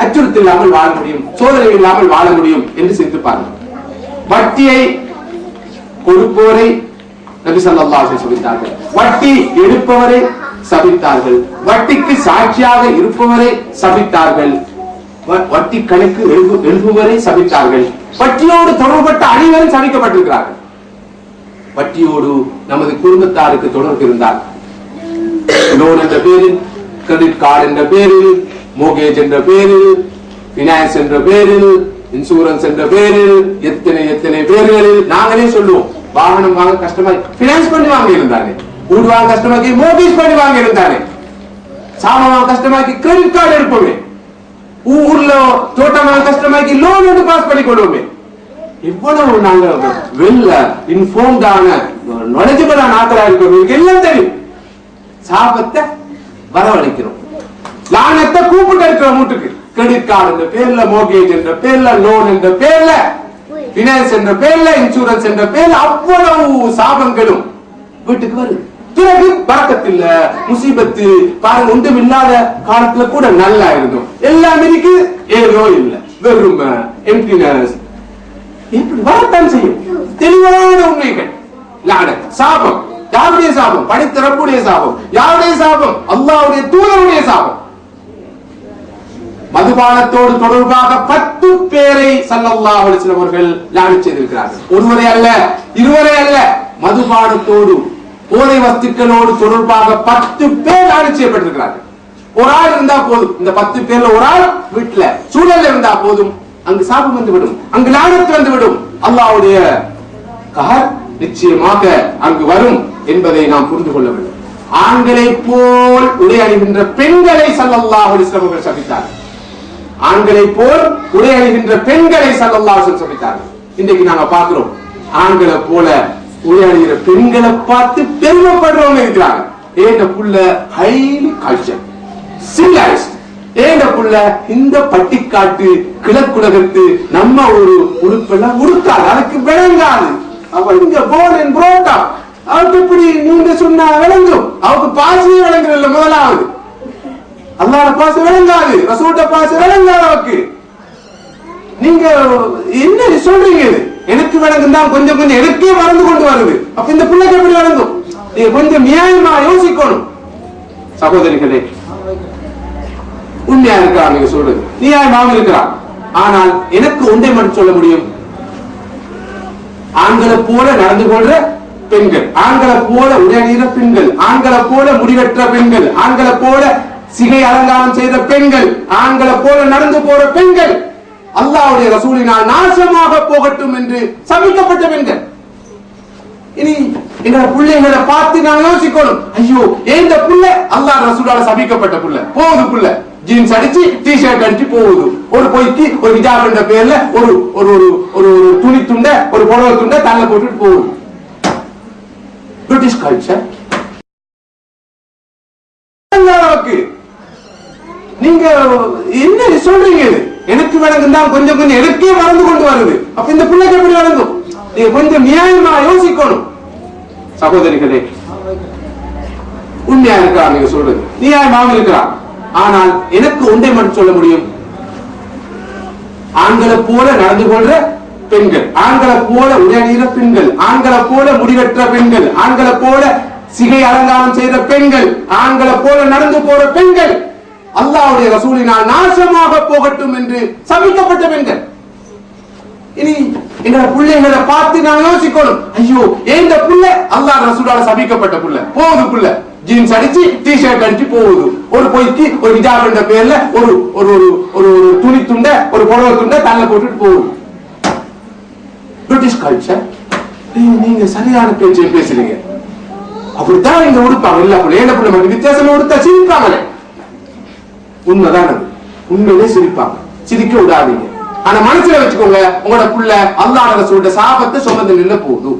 அச்சுறுத்தல் இல்லாமல் வாழ முடியும், சோதனை இல்லாமல் வாழ முடியும் என்று சிந்திப்பார்கள். வட்டியை கொடுப்போரை நபி ஸல்லல்லாஹு அலைஹி வஸல்லம் சபித்தார்கள், வட்டி எடுப்பவரை சபித்தார்கள், வட்டிக்கு சாட்சியாக இருப்பவரை சபித்தார்கள், வட்டி கணக்கு எழுதுவரை சபித்தார்கள், வட்டியோடு தொடர்பட்ட அனைவரும் சபிக்கப்பட்டிருக்கிறார்கள். வட்டியோடு நமது குடும்பத்தாருக்கு தொடர்பு இருந்தால் லோன் என்ற பேரில், கிரெடிட் கார்டு என்ற பேரில், மோகேஜ் என்ற பேரில், பினான்ஸ் என்ற பேரில், இன்சூரன்ஸ் என்ற பேரில், எத்தனை பேர்களில் நாங்களே சொல்லுவோம், வாகனம் வாங்க கஷ்டமா பினான்ஸ் பண்ணி வாங்க இருந்தானே, வீடு வாங்க கஷ்டமாக்கி மோர்கேஜ் பண்ணி வாங்க இருந்தானே, சாமான் வாங்க கஷ்டமாக்கி கிரெடிட் கார்டு எடுப்போமே, ஊர்ல தோட்டம் வாங்க கஷ்டமாக்கி லோன் எடுத்து பாஸ் பண்ணி கொள்வோமே. இவ்வளவு நாங்க வெல்ல இன்ஃபார்ம்டான நாலேஜபிளான ஆட்களா இருக்கிறவங்களுக்கு எல்லாம் தெரியும். சாபத்தை வரவழைக்கிறோம், லானத்தை கூப்பிட்டு இருக்கிற வீட்டுக்கு கிரெடிட் கார்டு என்ற பேர்ல, மோர்கேஜ் என்ற பேர்ல, லோன் என்ற பேர்ல, பினான்ஸ் என்ற பேர்ல, இன்சூரன்ஸ் என்ற பேர்ல அவ்வளவு சாபங்களும் வீட்டுக்கு வருது. பிறகு பரக்கத்தில்ல, முசீபத்து பாருங்க, ஒன்றும் இல்லாத காலத்துல கூட நல்லா இருந்தோம், எல்லாம் இருக்கு ஏதோ இல்ல, வெறும் எம்ப்டினஸ் இப்படி வரத்தான் செய்யும். தெளிவான உண்மைகள். சாபம் யாருடைய சாபம்? படித்த ரப்புடைய சாபம். யாருடைய சாபம்? அல்லாஹ்வுடைய தூதருடைய சாபம். மதுபானத்தோடு தொடர்பாக 10 பேரை ஸல்லல்லாஹு அலைஹி வஸல்லம் அவர்கள் லானத் செய்திருக்கிறார்கள். ஒருவரை அல்ல, இருவரை அல்ல, மதுபானத்தோடு போதை வஸ்துக்களோடு தொடர்பாக 10 பேர் லானத் செய்யப்பட்டிருக்கிறார்கள். ஒரு ஆள் இருந்தா போதும், இந்த 10 பேர்ல ஒரு ஆள் வீட்டுல சூழல் இருந்தா போதும், அங்கு சாபம் வந்துவிடும், அங்கு லானத் வந்துவிடும். அல்லாஹ்வுடைய கஹர் நிச்சயமாக அங்கு வரும் என்பதை நாம் புரிந்து கொள்ள வேண்டும். ஆண்களை போல் உடை அணிகின்ற பெண்களை ஸல்லல்லாஹு அலைஹி வஸல்லம் அவர்கள் சபித்தார்கள். ஆண்களை போல் உடை அணிகின்ற பெண்களை ஸல்லல்லாஹு அலைஹி வஸல்லம் சபித்தார்கள். இன்றைக்கு நாங்க பார்க்கிறோம், ஆண்களை போல உடை அணிகிற பெண்களை பார்த்து பெருமைப்படுறவங்க இருக்கிறாங்க. ஏண்ட புள்ள ஹைலி கல்ச்சர் சிவிலைஸ்ட், ஏண்ட புள்ள இந்த பட்டிக்காட்டு கிழக்குலகத்து நம்ம ஒரு உடுப்பெல்லாம் உடுத்தாது, அதுக்கு விளங்காது, அவள் இங்க போன் அண்ட் புரோட்டா, அவருக்கு இப்படி நீங்க சொன்னா விளங்கும், அவருக்கு பாசியே விளங்குறதில்ல. முதலாவது அல்லாஹ்வுடைய பாச விளங்காது, ரசூலுடைய பாச விளங்காது அவருக்கு. நீங்க என்ன சொல்றீங்க? இது எனக்கு விளங்கும் தான், கொஞ்சம் கொஞ்சம் எனக்கே மறந்து கொண்டு வருது. அப்ப இந்த பிள்ளைக்கு எப்படி விளங்கும்? நீங்க கொஞ்சம் நியாயமா யோசிக்கணும். சகோதரிகளே, உண்மையா இருக்கா நீங்க சொல்றது? நியாயமாக இருக்கிறான். ஆனால் எனக்கு ஒன்றை மட்டும் சொல்ல முடியும், ஆண்களை போல நடந்து கொள்ற பெண்கள், ஆண்களை போல உடையணிகிற பெண்கள், ஆண்களை போல முடிவெற்ற பெண்கள், ஆண்களை போல சிகை அலங்காரம் செய்த பெண்கள், ஆண்களை போல நடந்து போற பெண்கள் அல்லாஹ்வுடைய ரசூலினால் நாசமாக போகட்டும் என்று சபிக்கப்பட்ட பெண்கள். இனி எங்க பிள்ளைகளை பார்த்து நாங்க யோசிக்கணும், ஐயோ இந்த புள்ள அல்லாஹ் ரசூலால சபிக்கப்பட்ட புள்ள, போகுது புள்ள ஜீன்ஸ் அடிச்சு டி-ஷர்ட் அடிச்சு போகுது, ஒரு பொய்க்கு ஒரு ஹிஜாப் என்ற பேர்ல ஒரு ஒரு ஒரு துணி துண்ட ஒரு புடவை துண்ட தள்ள போட்டுட்டு போகுது. பிரிட்டிஷ் கல்ச்சர் விளங்காத அளவுக்கு நீங்க என்ன சொல்றீங்க? எனக்கு விளங்கும் தான் கொஞ்சம் கொஞ்சம் எனக்கே வளர்ந்து கொண்டு வருது. அப்ப இந்த பிள்ளைக்கு எப்படி வளர்ந்தும்? நீங்க கொஞ்சம் நியாயமா யோசிக்கணும் சகோதரிகளே. உண்மையா இருக்கா நீங்க சொல்றது? நியாயமாக இருக்கிறான். ஆனால் எனக்கு ஒன்றை மட்டும் சொல்ல முடியும், ஆண்களை போல நடந்து கொள்ற பெண்கள், ஆண்களை போல உடையணிகிற பெண்கள், ஆண்களை போல முடிவெற்ற பெண்கள், ஆண்களை போல சிகை அலங்காரம் செய்த பெண்கள், ஆண்களை போல நடந்து போற பெண்கள் அல்லாஹ்வுடைய ரசூலினால் நாசமாக போகட்டும் என்று சபிக்கப்பட்ட பெண்கள். இனி எங்க பிள்ளைகளை பார்த்து நான் யோசிக்கணும், ஐயோ இந்த புள்ள அல்லாஹ் ரசூலால சபிக்கப்பட்ட புள்ள, போகுது புள்ள ஜீன்ஸ் அடிச்சு டி-ஷர்ட் அடிச்சு போகுது, ஒரு பொய்க்கு ஒரு ஹிஜாப் என்ற பேர்ல ஒரு ஒரு ஒரு துணி துண்ட ஒரு புடவை துண்ட தள்ள போட்டுட்டு போகுது. British culture. நீங்க சரியான பேச்சை பேசுறீங்க. அப்படித்தான் இங்க உடுப்பாங்க. இல்ல ஏழை பிள்ளை மட்டும் வித்தியாசமா உடுத்தா சிரிப்பாங்களே. உண்மைதான் அது. உண்மையிலே சிரிப்பாங்க. சிரிக்க விடாதீங்க. ஆனா மனசுல வச்சுக்கோங்க, உங்களோட புள்ள அல்லாஹ் ரசூலுடைய சாபத்தை சுமந்து நில்ல போகுது,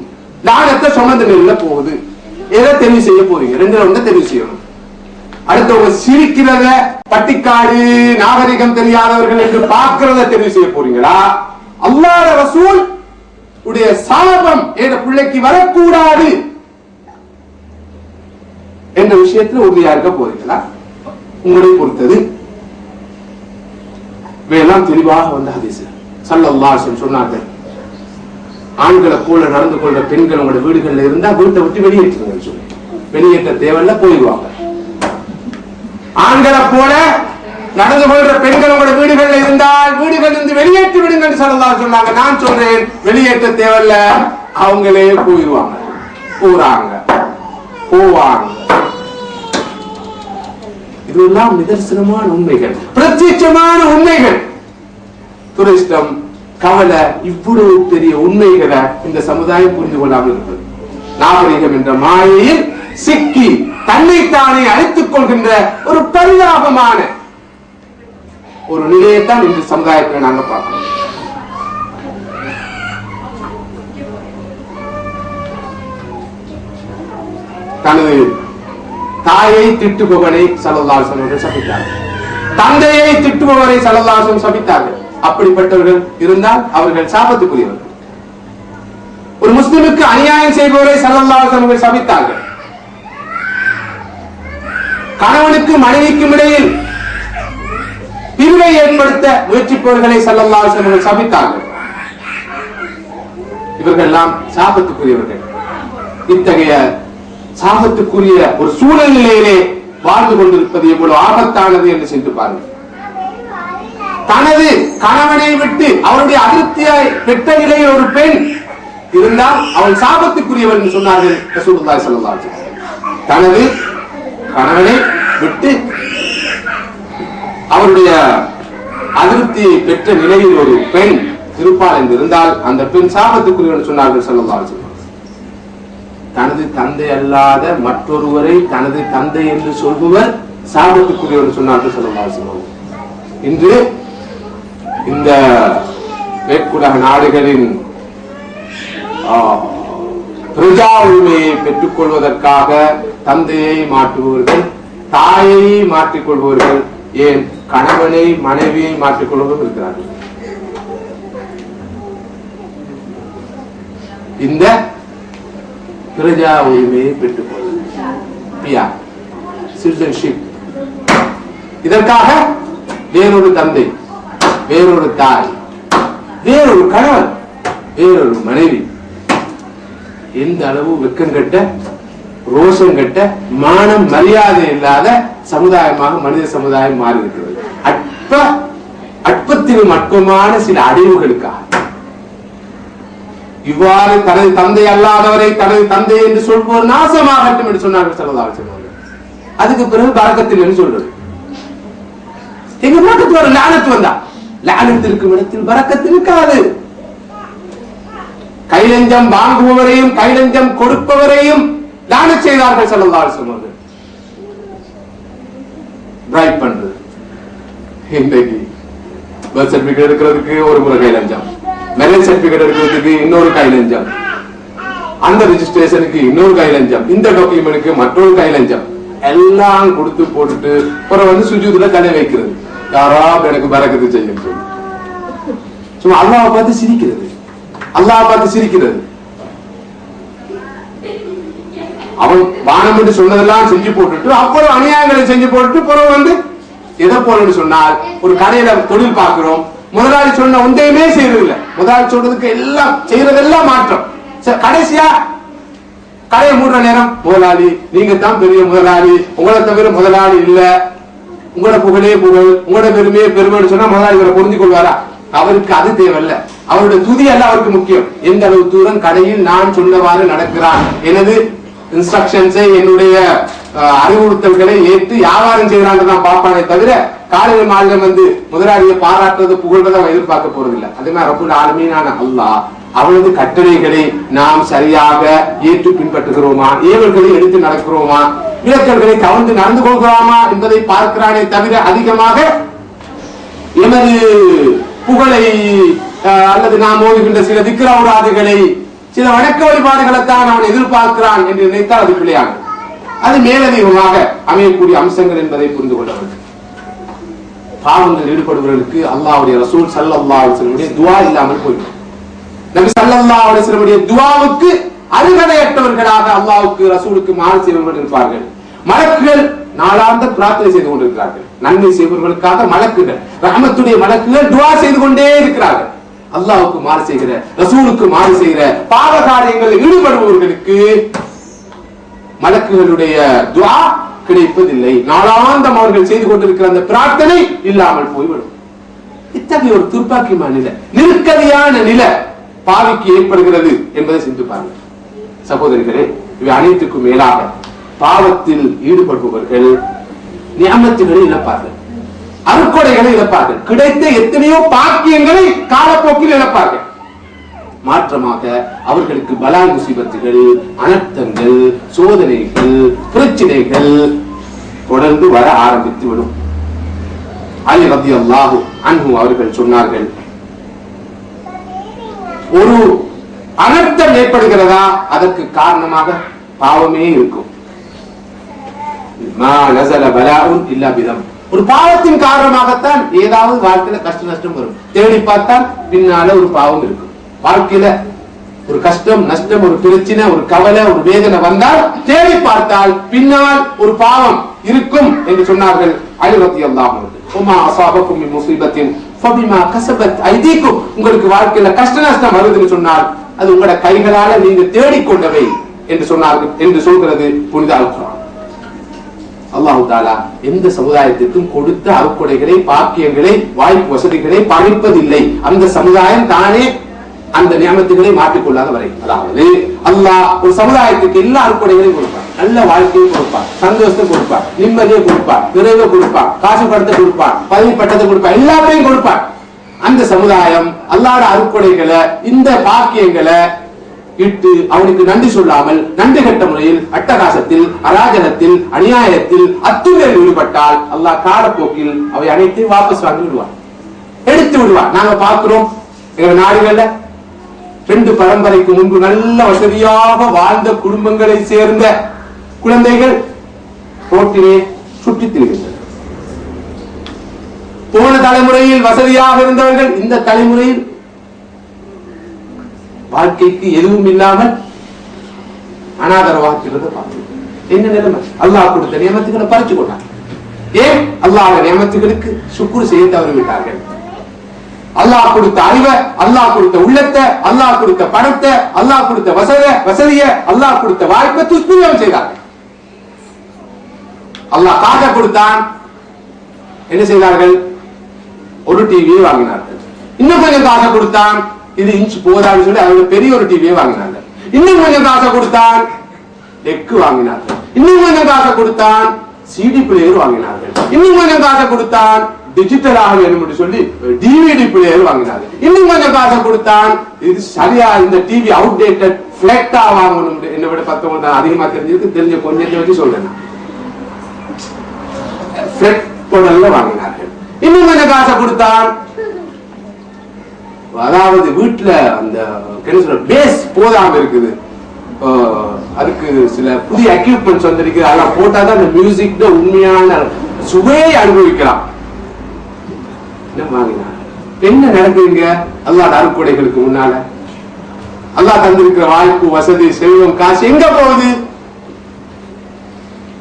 லானத்தை சுமந்து நில்ல போகுது. எதை தெரிவு செய்ய போறீங்க? ரெண்டுல ஒண்ணு தெரிவு செய்யணும். அடுத்தவங்க சிரிக்கிறத பட்டிக்காடு நாகரிகம் தெரியாதவர்கள் என்று பார்க்கிறத தெரிவு செய்ய போறீங்களா? அல்லாஹ் ரசூல் உடைய சாபம் என் பிள்ளைக்கு வரக்கூடாது என்ற விஷயத்தில் உறுதியா இருக்க போறீங்களா? உங்களை பொறுத்தது. வேளாண் தெளிவாக வந்த ஹதீஸ் ஸல்லல்லாஹு அலைஹி வஸல்லம் சொன்னார்கள், ஆண்களை போல நடந்து கொள்ற பெண்கள் உங்களோட வீடுகள்ல இருந்தா வீட்டை விட்டு வெளியேற்றுங்க சொல்லி. வெளியேற்ற தேவையில்ல, போயிடுவாங்க. ஆண்களை போல நடந்து கொள்ற பெண்கள் உங்களோட வீடுகள்ல இருந்தால் வீடுகள் இருந்து வெளியேற்றி விடுங்க ஸல்லல்லாஹு அலைஹி வஸல்லம் சொன்னாங்க. நான் சொல்றேன், வெளியேற்ற தேவையில்ல, அவங்களே போயிடுவாங்க, போறாங்க, போவாங்க. இதெல்லாம் நிதர்சனமான உண்மைகள், பிரத்யட்சமான உண்மைகள். துரஷ்டம், கவலை, இவ்வளவு பெரிய உண்மைகளை இந்த சமுதாயம் புரிந்து கொள்ளாமல் இருப்பது. நாகரிகம் என்ற மாயையில் சிக்கி தன்னைத்தானே அழித்துக் கொள்கின்ற ஒரு பரிதாபமான ஒரு நிலையைத்தான் இந்த சமுதாயத்தில் நாங்கள் பார்க்கிறோம். தனது தாயை திட்டுபவனை ஸல்லல்லாஹு அலைஹி வஸல்லம் சபித்தார்கள், தந்தையை திட்டுபவரை ஸல்லல்லாஹு அலைஹி வஸல்லம் சபித்தார்கள். அப்படிப்பட்டவர்கள் இருந்தால் அவர்கள் சாபத்துக்குரியவர்கள். ஒரு முஸ்லிமுக்கு அநியாயம் செய்பவரை ஸல்லல்லாஹு அலைஹி வஸல்லம் சபித்தார்கள். கணவனுக்கு மனைவிக்கும் இடையில் பிரிவை ஏற்படுத்த முயற்சிப்பவர்களை ஸல்லல்லாஹு அலைஹி வஸல்லம் சபித்தார்கள். இவர்கள் எல்லாம் சாபத்துக்குரியவர்கள். இத்தகைய சாபத்துக்குரிய ஒரு சூழ்நிலையிலே வாழ்ந்து கொண்டிருப்பது எவ்வளவு ஆபத்தானது என்று சிந்தித்து பாருங்கள். தனது கணவனை விட்டு அவருடைய அதிருப்தியாய் பெற்ற நிலையில் ஒரு பெண் இருந்தால் அவள் சாபத்துக்குரியவள் என்று சொன்னார்கள் ரசூலுல்லாஹி ஸல்லல்லாஹு அலைஹி வஸல்லம். தனது கணவனை விட்டு அவருடைய அதிருப்தியை பெற்ற நிலையில் ஒரு பெண் இருப்பாள் என்று இருந்தால் அந்த பெண் சாபத்துக்குரியவள் சொன்னார்கள் ஸல்லல்லாஹு அலைஹி வஸல்லம். தனது தந்தை அல்லாத மற்றொருவரை தனது தந்தை என்று சொல்பவர் சாபத்துக்குரியவர் சொன்னார்கள் ஸல்லல்லாஹு அலைஹி வஸல்லம். இன்று இந்த மேற்குலக நாடுகளின் பிரஜா உரிமையை பெற்றுக் கொள்வதற்காக தந்தையை மாற்றுபவர்கள், தாயை மாற்றிக் கொள்பவர்கள், ஏன் கணவனை மனைவியை மாற்றிக் கொள்பவர்கள் இருக்கிறார்கள். இந்த பிரஜா உரிமையை பெற்றுக் கொள்வது சிட்டிசன்ஷிப். இதற்காக வேறொரு தந்தை, வேறொரு தாய், வேறொரு கணவன், வேறொரு மனைவி, எந்த அளவு வெக்கங்கட்ட ரோஷம் கட்ட மானம் மரியாதை இல்லாத சமுதாயமாக மனித சமுதாயம் மாறி இருக்கிறது. அற்பத்திலும் அற்பமான சில அடைவுகளுக்காக இவ்வாறு தனது தந்தை அல்லாதவரை தனது தந்தை என்று சொல்வோர் நாசமாகட்டும் என்று சொன்னார்கள் ஸல்லல்லாஹு அலைஹி வஸல்லம். அதுக்கு பிறகு பரக்கத்தில் என்று சொல்றது. எங்க பரக்கத்து வர லானத் வந்தா, லானத் இருக்கும் இடத்தில் பரக்கத்து இருக்காது. கைலஞ்சம் வாங்குபவரையும் கைலஞ்சம் கொடுப்பவரையும் லானத் செய்தார்கள் ஸல்லல்லாஹு அலைஹி வஸல்லம். பிரைட் பண்றது, இன்றைக்கு பர்த் சர்டிபிகேட் எடுக்கிறதுக்கு ஒரு முறை கைலஞ்சம், மேரேஜ் சர்டிபிகேட் எடுக்கிறதுக்கு இன்னொரு கைலஞ்சம், அந்த ரெஜிஸ்ட்ரேஷனுக்கு இன்னொரு கைலஞ்சம், இந்த டாக்குமெண்ட்க்கு மற்றொரு கைலஞ்சம், எல்லாம் கொடுத்து போட்டுட்டு அப்புறம் வந்து சுஜூதுல தலை வைக்கிறது, யாரா எனக்கு பரக்கத்து செய்யும் சொல்லி. சும்மா அல்லாஹ் பார்த்து சிரிக்கிறது, அல்லாஹ் பார்த்து சிரிக்கிறது. அவன் வானம் என்று சொன்னதெல்லாம் செஞ்சு போட்டுட்டு அப்புறம் அநியாயங்களை செஞ்சு போட்டுட்டு அப்புறம் வந்து எதை போலன்னு சொன்னால், ஒரு கடையில தொழில் பார்க்கிறோம், முதலாளி சொன்ன ஒன்றையுமே செய்யறது இல்லை, முதலாளி சொல்றதுக்கு எல்லாம் செய்யறதெல்லாம் மாற்றம். கடைசியா கடையை மூடுற நேரம், முதலாளி நீங்க தான் பெரிய முதலாளி, உங்களை தவிர முதலாளி இல்ல, உங்களோட புகழே புகழ், உங்களோட பெருமையே பெருமைன்னு சொன்னா முதலாளி இவரை புரிஞ்சு கொள்வாரா? அவருக்கு அது தேவையில்ல. அவருடைய துதி அல்ல அவருக்கு முக்கியம். எந்த அளவு தூரம் கடையில் நான் சொன்னவாறு நடக்கிறான், எனது இன்ஸ்ட்ரக்ஷன்ஸை என்னுடைய அறிவுறுத்தல்களை ஏற்று வியாபாரம் செய்யறான்னு தான் பார்ப்பானே தவிர காலையில் மாநிலம் வந்து முதலாளியை பாராட்டுறது புகழ்றதை அவன் எதிர்பார்க்க போறதில்லை. அதே மாதிரி ரப்புல் ஆலமீனான அல்லாஹ் அவனது கட்டளைகளை நாம் சரியாக ஏற்று பின்பற்றுகிறோமா, ஏவல்களை எடுத்து நடக்கிறோமா, விளக்கல்களை கவர்ந்து நடந்து கொள்கிறோமா என்பதை பார்க்கிறானே தவிர அதிகமாக எமது புகழை அல்லது நாம் ஓதுகின்ற சில திக்ரவுராதுகளை சில வணக்க வழிபாடுகளைத்தான் அவன் எதிர்பார்க்கிறான் என்று நினைத்தால் அது பிழையானது. அது மேலதிகமாக அமையக்கூடிய அம்சங்கள் என்பதை புரிந்து கொள்ள வேண்டும். பாவங்கள் ஈடுபடுவதற்கு அல்லாஹ்வுடைய ரசூல் ஸல்லல்லாஹு அலைஹி வஸல்லம் துஆ இல்லாமல் போய்விடும். நபி ஸல்லல்லாஹு அலைஹி வஸல்லம் துஆவுக்கு அருகதையற்றவர்களாக அல்லாஹ்வுக்கு ரசூலுக்கு மாறு செய்வர்கள் இருப்பார்கள். மலக்குகள் நாளாந்த பிரார்த்தனை செய்து கொண்டிருக்கிறார்கள். நன்மை செய்வர்களுக்காக மலக்குகள், ரஹ்மத்துடைய மலக்குகள் துஆ செய்து கொண்டே இருக்கிறார்கள். அல்லாஹ்வுக்கு மாறு செய்கிற, ரசூலுக்கு மாறு செய்கிற பாவ காரியங்களில் ஈடுபடுபவர்களுக்கு மலக்குகளுடைய துஆ கிடைப்பதில்லை. நாளாந்தம் அவர்கள் செய்து கொண்டிருக்கிற அந்த பிரார்த்தனை இல்லாமல் போய்விடும். இத்தகைய ஒரு துர்ப்பாக்கியமான நிலை, நெருக்கடியான நிலை பாவிக்கு ஏற்படுகிறது என்பதை சிந்திப்பார்கள். சகோதரிகளே, இவை அனைத்துக்கும் மேலாக பாவத்தில் ஈடுபடுபவர்கள் நியமத்துகளை இழப்பார்கள், அருக்கொடைகளை இழப்பார்கள், கிடைத்த எத்தனையோ பாக்கியங்களை காலப்போக்கில் இழப்பார்கள். மாற்றமாக அவர்களுக்கு பலாய் முசீபத்துகள், அனர்த்தங்கள், சோதனைகள், பிரச்சனைகள் தொடர்ந்து வர ஆரம்பித்து விடும். அலி ரலியல்லாஹு அன்ஹு அவர்கள் சொன்னார்கள், ஒரு அனர்த்தம் ஏற்படுகிறதா அதற்கு காரணமாக பாவமே இருக்கும். ஒரு பாவத்தின் காரணமாகத்தான் ஏதாவது வாழ்க்கையில கஷ்ட நஷ்டம் வரும். தேடி பார்த்தால் பின்னால ஒரு பாவம் இருக்கும். வாழ்க்கையில ஒரு கஷ்டம் நஷ்டம், ஒரு பிரச்சனை, ஒரு கவலை, ஒரு வேதனை வந்தால் தேடி பார்த்தால் பின்னால் ஒரு பாவம் இருக்கும் என்று சொன்னார்கள் அலி ரலியல்லாஹு அன்ஹு. உமா அஸாபக்கும் மின் முஸீபத்தின் ஃபபிமா கஸபத் ஐதீக்கும். உங்களுக்கு வாழ்க்கையில கஷ்ட நஷ்டம் வருதுன்னு சொன்னால் அது உங்களுடைய கைகளால நீங்க தேடிக்கொண்டவை என்று சொன்னார்கள் என்று சொல்கிறது புனித அல் குர்ஆன். அல்லாஹ் தஆலா எந்த சமுதாயத்திற்கும் கொடுத்த அருட்கொடைகளை, பாக்கியங்களை, வாய்ப்பு வசதிகளை பறிப்பதில்லை. அந்த சமுதாயம் தானே அந்த நியமத்துகளை மாற்றிக்கொள்ளாத வரை. அதாவது அல்லாஹ் ஒரு சமுதாயத்துக்கு எல்லா அருட்கொடைகளையும் கொடுப்பார், நல்ல வாழ்க்கையை கொடுப்பார், சந்தோஷத்தை கொடுப்பார், நிம்மதியை கொடுப்பார், நிறைவை கொடுப்பார், காசு படத்தை கொடுப்பார், பதவி பட்டத்தை கொடுப்பார், எல்லாத்தையும் கொடுப்பார். அந்த சமுதாயம் அல்லாஹ்வுடைய அருட்கொடைகளை, இந்த பாக்கியங்களை இட்டு அவனுக்கு நன்றி சொல்லாமல் நன்றி கட்ட முறையில் அட்டகாசத்தில், அராஜகத்தில், அநியாயத்தில், அத்துமையில் ஈடுபட்டால் அல்லாஹ் காலப்போக்கில் அவை அனைத்தையும் வாபஸ் வாங்கி விடுவார், எடுத்து விடுவார். நாங்க பார்க்கிறோம் எங்க நாடுகள்ல 2 பரம்பரைக்கு முன்பு நல்ல வசதியாக வாழ்ந்த குடும்பங்களை சேர்ந்த குழந்தைகள் ரோட்டிலே சுற்றித் திரிகின்றனர். போன தலைமுறையில் வசதியாக இருந்தவர்கள் இந்த தலைமுறையில் வாழ்க்கைக்கு எதுவும் இல்லாமல் அனாதரவாகிறது பார்க்கிறோம். என்ன நிலைமை? அல்லாஹ் கொடுத்த நியமத்துக்களை பறிச்சு கொண்டார். ஏன்? அல்லாஹ் நியமத்துகளுக்கு சுக்ர் செய்ய தவறிவிட்டார்கள். அல்லாஹ் கொடுத்த அறிவை, அல்லாஹ் கொடுத்த உள்ளத்தை, அல்லாஹ் கொடுத்த பணத்தை, அல்லாஹ் கொடுத்த வசதியை, அல்லாஹ் கொடுத்த வாய்ப்பை துஷ்பிரயோகம் செய்தார்கள். அல்லாஹ் காசை கொடுத்தான், என்ன செய்தார்கள்? ஒரு டிவியை வாங்கினார்கள். இன்னும் கொஞ்சம் காசை கொடுத்தான், இது இன்ச் போதான்னு சொல்லி அவங்க பெரிய ஒரு டிவியை வாங்கினாங்க. இன்னும் கொஞ்சம் காசை கொடுத்தான், டெக்கு வாங்கினார்கள். இன்னும் கொஞ்சம் காசை கொடுத்தான், சிடி பிளேயர் வாங்கினார்கள். இன்னும் கொஞ்சம் காசை கொடுத்தான், டிஜிட்டலாக வேணும் என்று சொல்லி டிவிடி பிளேயர் வாங்கினார்கள். இன்னும் கொஞ்சம் காசை கொடுத்தான், இது சரியா இந்த டிவி அவுடேட்டட் பிளாட்டா வாங்கணும். என்னை விட 10 தான் அதிகமா தெரிஞ்சிருக்கு, தெரிஞ்ச கொஞ்சத்தை வச்சு சொல்றேன். வாங்கினார்கள். இன்னும் கொஞ்சம் காசை கொடுத்தான், அதாவது வீட்டுல அந்த பேஸ் போதாம இருக்குது, அதுக்கு சில புதிய எக்யூப்மெண்ட்ஸ் வந்திருக்கு. அதெல்லாம் போட்டாதான் அந்த மியூசிக் உண்மையான சுவையை அனுபவிக்கலாம். என்ன நடக்குதுங்க அல்லாஹ் அருட்கொடைகளுக்கு முன்னால? அல்லாஹ் தந்திருக்கிற வாய்ப்பு, வசதி, செல்வம், காசு எங்க போகுது?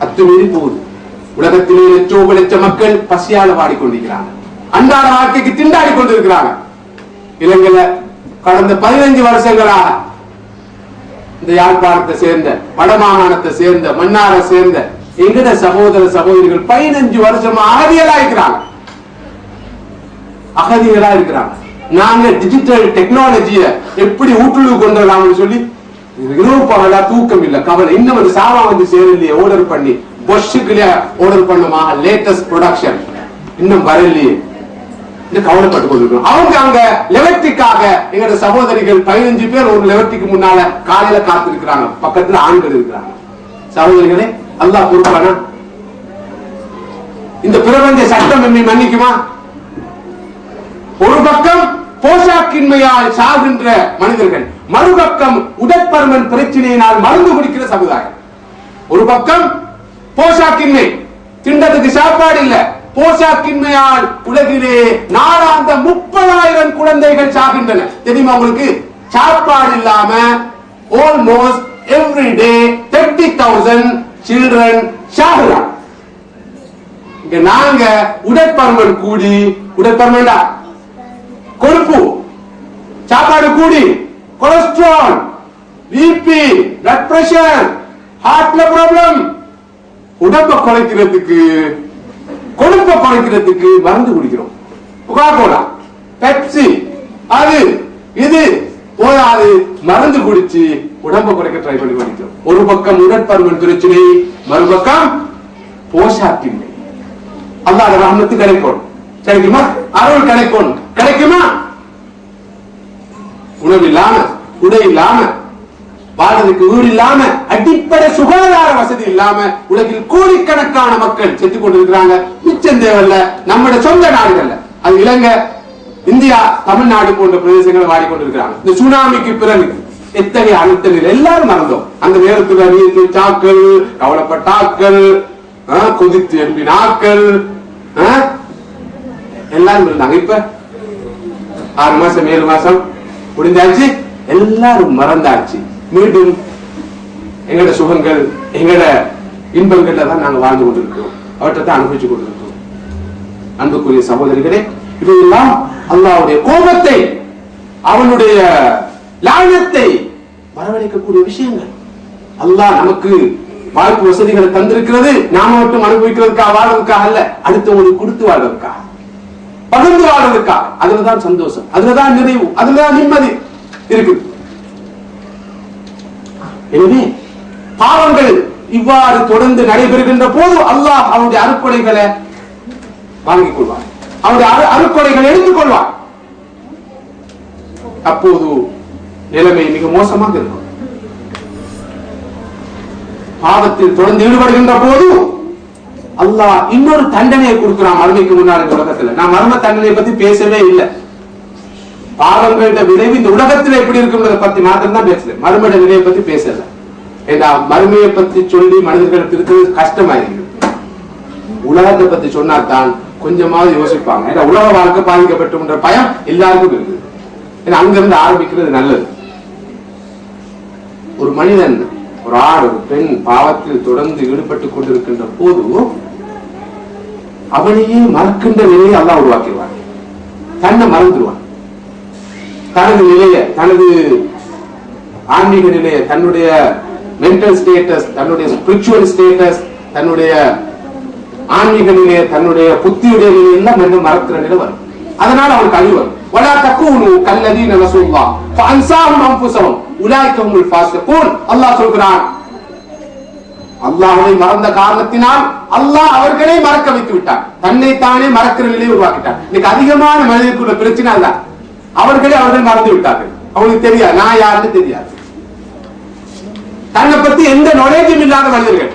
அத்துமீறி போகுது. உலகத்திலே லட்ச மக்கள் பசியால வாடிக்கொண்டிருக்கிறாங்க. அன்றாட வாழ்க்கைக்கு திண்டாடி கொண்டிருக்கிறாங்க. இலங்கையில கடந்த 15 வருஷங்களாக இந்த யாழ்ப்பாணத்தை சேர்ந்த, வடமாகாணத்தை சேர்ந்த, மன்னாரை சேர்ந்த எங்கட சகோதர சகோதரிகள் 15 வருஷமா அகதிகளா இருக்கிறாங்க. நாங்க டிஜிட்டல் டெக்னாலஜிய எப்படி ஊட்டுழுவு கொண்டு வரலாம்னு சொல்லி இரவு பகலா தூக்கம் இல்ல, கவலை. இன்னும் ஒரு சாவா வந்து சேரலையே, ஆர்டர் பண்ணி பொஷ்ஷுக்குள்ள ஆர்டர் பண்ணுமா, லேட்டஸ்ட் ப்ரொடக்ஷன் இன்னும் வரலையே, கவலைப்பட்டு கொண்டிருக்கிறோம். அவங்க அங்க லெவர்டிக்காக எங்களோட சகோதரிகள் 15 பேர் ஒரு லெவர்டிக்கு முன்னால காலையில காத்திருக்கிறாங்க. பக்கத்துல ஆண்கள் இருக்கிறாங்க. சகோதரிகளே, அல்லாஹ் பொறுப்பானா? இந்த பிரபஞ்ச சட்டம் என்னை மன்னிக்குமா? ஒரு பக்கம் போஷாக்கின்மையால் சாகின்ற மனிதர்கள், மறுபக்கம் உடற்பருமன் பிரச்சனையினால் மருந்து குடிக்கிற சமுதாயம். ஒரு பக்கம் போஷாக்கின்மை, திண்டத்துக்கு சாப்பாடு இல்ல, போஷாக்கின்மையால் உலகிலே நாளாந்த 30,000 குழந்தைகள் சாகின்றன. தெரியுமா உங்களுக்கு? சாப்பாடு இல்லாம ஆல்மோஸ்ட் எவ்ரி டே 30,000 children சாகுறாங்க. இங்க நாங்க உடற்பருமன் கூடி, உடற்பருமன்டா கொழுப்பு, சாப்பாடு கூடி, கொலஸ்ட்ரால், பிபி, பிளட் பிரஷர், ஹார்ட்ல ப்ராப்ளம், உடம்ப குறைக்கிறதுக்கு, கொழுப்பை குறைக்கிறதுக்கு மருந்து குடிக்கிறோம். கோகா-கோலா, பெப்சி, அது இது போதாது, மருந்து குடிச்சு உடம்ப குறைக்க ட்ரை பண்ணி குடிக்கிறோம். ஒரு பக்கம் உடற்பருமன் பிரச்சனை, மறுபக்கம் போஷாக்கின்மை. அல்லாஹ் ரஹ்மத்து கிடைக்கும், கிடைக்குமா? அருள் கிடைக்கும், கிடைக்குமா? உணவு இல்லாம, உடை இல்லாம, வாழ்றதுக்கு வீடு இல்லாம, அடிப்படை சுகாதார வசதி இல்லாம உலகில் கோடிக்கணக்கான மக்கள் செத்துக் கொண்டிருக்கிறாங்க. மிச்சம் தேவையில்ல நம்முடைய சொந்த நாடுகள்ல, அது இலங்கை, இந்தியா, தமிழ்நாடு போன்ற பிரதேசங்களை வாடிக்கொண்டிருக்கிறாங்க. இந்த சுனாமிக்கு பிறகு எத்தகைய அழுத்த நிலை எல்லாரும் மறந்தோம். அந்த நேரத்தில் நீர் சாக்கள், கவலைப்பட்டாக்கள், கொதித்து எழுப்பினாக்கள் எல்லாரும் இருந்தாங்க. இப்ப 6 மாசம் 7 மாசம் முடிஞ்சாச்சு, எல்லாரும் மறந்தாச்சு. மீண்டும் எங்கட சுகங்கள், எங்கட இன்பங்கள்ல தான் நாங்க வாழ்ந்து கொண்டிருக்கிறோம், அவற்றை தான் அனுபவிச்சு கொண்டிருக்கிறோம். அன்புக்குரிய சகோதரிகளே, இவையெல்லாம் அல்லாஹ்வுடைய கோபத்தை, அவனுடைய லானத்தை வரவழைக்கக்கூடிய விஷயங்கள். அல்லாஹ் நமக்கு வாய்ப்பு வசதிகளை தந்திருக்கிறது நாம மட்டும் அனுபவிக்கிறதுக்காக, வாழ்றதுக்காக அல்ல, அடுத்தவங்களுக்கு கொடுத்து வாழ்றதுக்காக, பகிர்ந்து வாழ்றதுக்காக. அதுலதான் சந்தோஷம், அதுலதான் நிறைவு, அதுலதான் நிம்மதி இருக்கு. எனவே பாவங்கள் இவ்வாறு தொடர்ந்து நடைபெறுகின்ற போது அல்லாஹ் அவனுடைய அருட்கொடைகளை வாங்கிக் கொள்வார், அவனுடைய அருட்கொடைகளை எடுத்துக் கொள்வார். அப்போது நிலைமை மிக மோசமாக இருக்கும். பாவத்தில் தொடர்ந்து ஈடுபடுகின்ற போது அல்லாஹ் இன்னொரு தண்டனையை கொடுக்கிறான் மறுமைக்கு முன்னாடி. இந்த உலகத்துல நான் மர்ம தண்டனையை பத்தி பேசவே இல்லை. பாவங்கள விளைவு இந்த உலகத்துல எப்படி இருக்கும்ன்றதை பத்தி மாத்திரம் தான் பேசல, மறுமைய விளைவை பத்தி பேசல. ஏன்னா மறுமையை பத்தி சொல்லி மனிதர்களுக்கு இருக்கிறது கஷ்டமாயிருக்கு. உலகத்தை பத்தி சொன்னாதான் கொஞ்சமாவது யோசிப்பாங்க. ஏன்னா உலக வாழ்க்கை பாதிக்கப்பட்ட பயம் எல்லாருக்கும் இருக்குது. ஏன்னா அங்கிருந்து ஆரம்பிக்கிறது நல்லது. ஒரு மனிதன், ஒரு ஆண், ஒரு பெண் பாவத்தில் தொடர்ந்து ஈடுபட்டுக் கொண்டிருக்கின்ற போது அவனையே மறக்கின்ற நிலையை அல்லாஹ் உருவாக்கிடுவான். தன்னை மறந்துடுவான். தனது நிலைய, தனது ஆன்மீக நிலைய, தன்னுடைய மென்டல் ஸ்டேட்டஸ், தன்னுடைய ஸ்பிரிச்சுவல் ஸ்டேட்டஸ், தன்னுடைய ஆன்மீக நிலைய, தன்னுடைய புத்தியுடைய நிலையெல்லாம் மீண்டும் மறக்கிற நிலை வரும். அதனால அவனுக்கு அழிவு வரும். வலா தக்கூனு கல்லதீன நஸுல்லாஹ் ஃபஅன்ஸாஹும் அன்ஃபுஸஹும் உலைக ஹுமுல் ஃபாஸிகூன். அல்லாஹ் சொல்கிறான், அல்லாஹ்வை மறந்த காரணத்தினால் அல்லாஹ் அவர்களை மறக்க வைத்து விட்டார். தன்னை தானே மறக்கிற நிலையை உருவாக்கிட்டார். இன்னைக்கு அதிகமான மனிதர்களுக்குள்ள பிரச்சனை அல்ல, அவர்கள் மறந்து விட்டார்கள். அவங்களுக்கு தெரியாது நான் யாருன்னு தெரியாது. தன்னை பத்தி எந்த நாலேஜும் இல்லாத மனிதர்கள்,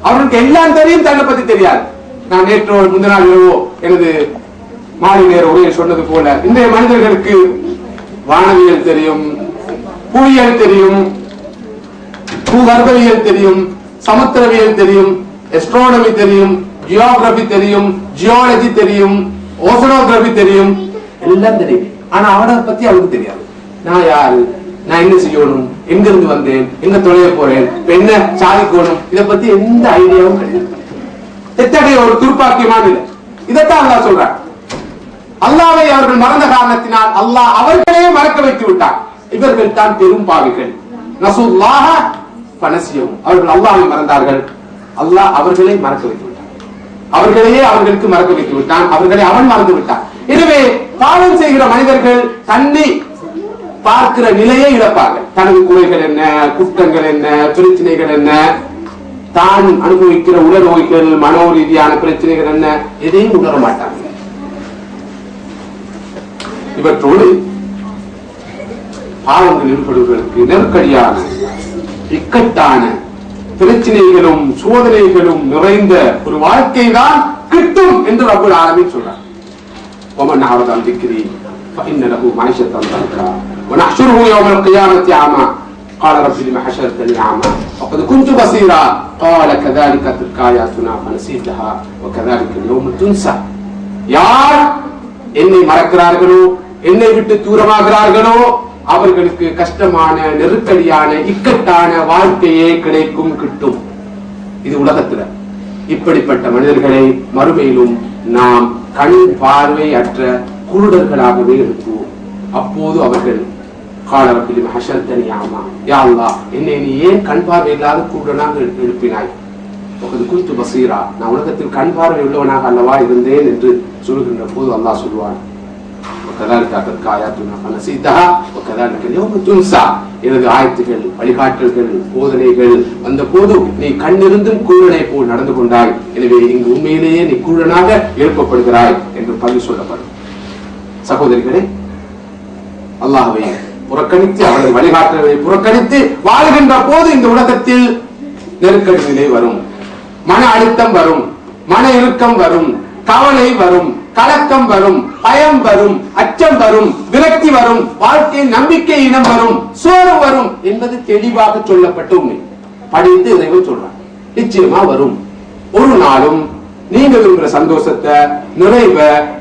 அவர்களுக்கு எல்லாம் தெரியும், தன்னை பத்தி தெரியாது. நான் நேற்றோ முந்தின நாள் இரவோ எனது மாலை நேர உரையை சொன்னது போல இன்றைய மனிதர்களுக்கு வானவியல் தெரியும், புவியியல் தெரியும், பூகர்பவியல் தெரியும், சமுத்திரவியல் தெரியும், எஸ்ட்ரோனமி தெரியும், ஜியோகிராபி தெரியும், ஜியாலஜி தெரியும், ஓசனோகிராபி தெரியும், எல்லாம் தெரியும். ஆனா அவனை பத்தி அவனுக்கு தெரியாது. நான் யாரு, நான் என்ன செய்யணும், எங்க இருந்து வந்தேன், எங்க தொலைய போறேன், என்ன சாதிக்கணும், இதை பத்தி எந்த ஐடியாவும் கிடையாது. எத்தகைய ஒரு துர்ப்பாக்கியமான இல்லை. இதைத்தான் அல்லாஹ் சொல்றான். அல்லாஹ்வை அவர்கள் மறந்த காரணத்தினால் அல்லாஹ் அவர்களே மறக்க வைத்து விட்டார். இவர்கள் தான் பெரும் பாவிகள். நசுல்லாஹ ஃபனசியஹும், அவர்கள் அல்லாஹ்வை மறந்தார்கள், அல்லாஹ் அவர்களை மறக்க வைத்து விட்டார். அவர்களையே அவர்களுக்கு மறக்க வைத்து விட்டான், அவர்களை அவன் மறந்து விட்டான். எனவே பாவம் செய்கிற மனிதர்கள் தன்னை பார்க்கிற நிலையை இழப்பார்கள். தனது குறைகள் என்ன, குற்றங்கள் என்ன, பிரச்சனைகள் என்ன, தான் அனுபவிக்கிற உடல் நோய்கள், மனோ ரீதியான பிரச்சனைகள் என்ன, எதையும் உணர மாட்டாங்க. இவற்றோடு பாவங்கள் ஈடுபடுவதற்கு நெருக்கடியான இக்கட்டான பிரச்சனைகளும் சோதனைகளும் நிறைந்த ஒரு வாழ்க்கை தான் கிட்டும் என்று ரப்பல் ஆலமீன் சொல்றார். ومن أعرض عن ذكري فإن له معيشة ضنكا ونحشره يوم القيامة أعمى قال رب لم حشرتني أعمى وقد كنت بصيرا قال كذلك تلك آياتنا فنسيتها وكذلك اليوم تنسى. யார் என்னை மறக்கிறார்களோ, என்னை விட்டு தூரமாகிறார்களோ, அவர்களுக்கு கஷ்டமான நெருக்கடியான இக்கட்டான வாழ்க்கையே கிடைக்கும், கிட்டும். இது உலகத்துல. இப்படிப்பட்ட மனிதர்களை மறுமையிலும் நாம் கண் பார்வை அற்ற குருடர்களாகவே எழுப்புவோம். அப்போது அவர்கள் காலவற்றிலும் ஹஷர்தனி ஆமா, யா அல்லாஹ், என்னை நீ ஏன் கண் பார்வை இல்லாத குருடனாக எழுப்பினாய்? குறித்து பசீரா, நான் உலகத்தில் கண் பார்வை உள்ளவனாக அல்லவா இருந்தேன் என்று சொல்கின்ற போது அல்லாஹ் சொல்வான், எனது ஆயத்துகள், வழிகாட்டல்கள், போதனைகள் வந்த போது நீ கண்ணிருந்தும் கூழனை போல் நடந்து கொண்டாய். எனவே இங்கு உண்மையிலேயே நீ கூழனாக எழுப்பப்படுகிறாய் என்று பதில் சொல்லப்படும். சகோதரிகளே, அல்லாஹ்வை புறக்கணித்து அவரது வழிகாட்டல்களை புறக்கணித்து வாழ்கின்ற போது இந்த உலகத்தில் நெருக்கடி நிலை வரும், மன அழுத்தம் வரும், மன இறுக்கம் வரும், கவலை வரும், கலக்கம் வரும், பயம் வரும், அச்சம் வரும், விரக்தி வரும், வாழ்க்கையில் நம்பிக்கை இனம் வரும், சோர்வு வரும் என்பது தெளிவாக சொல்லப்பட்ட உண்மை. படித்து இறைவன் சொல்றான், நிச்சயமா வரும். ஒரு நாளும் நீங்க விரும்புகிற சந்தோஷத்தை, நிறைவ,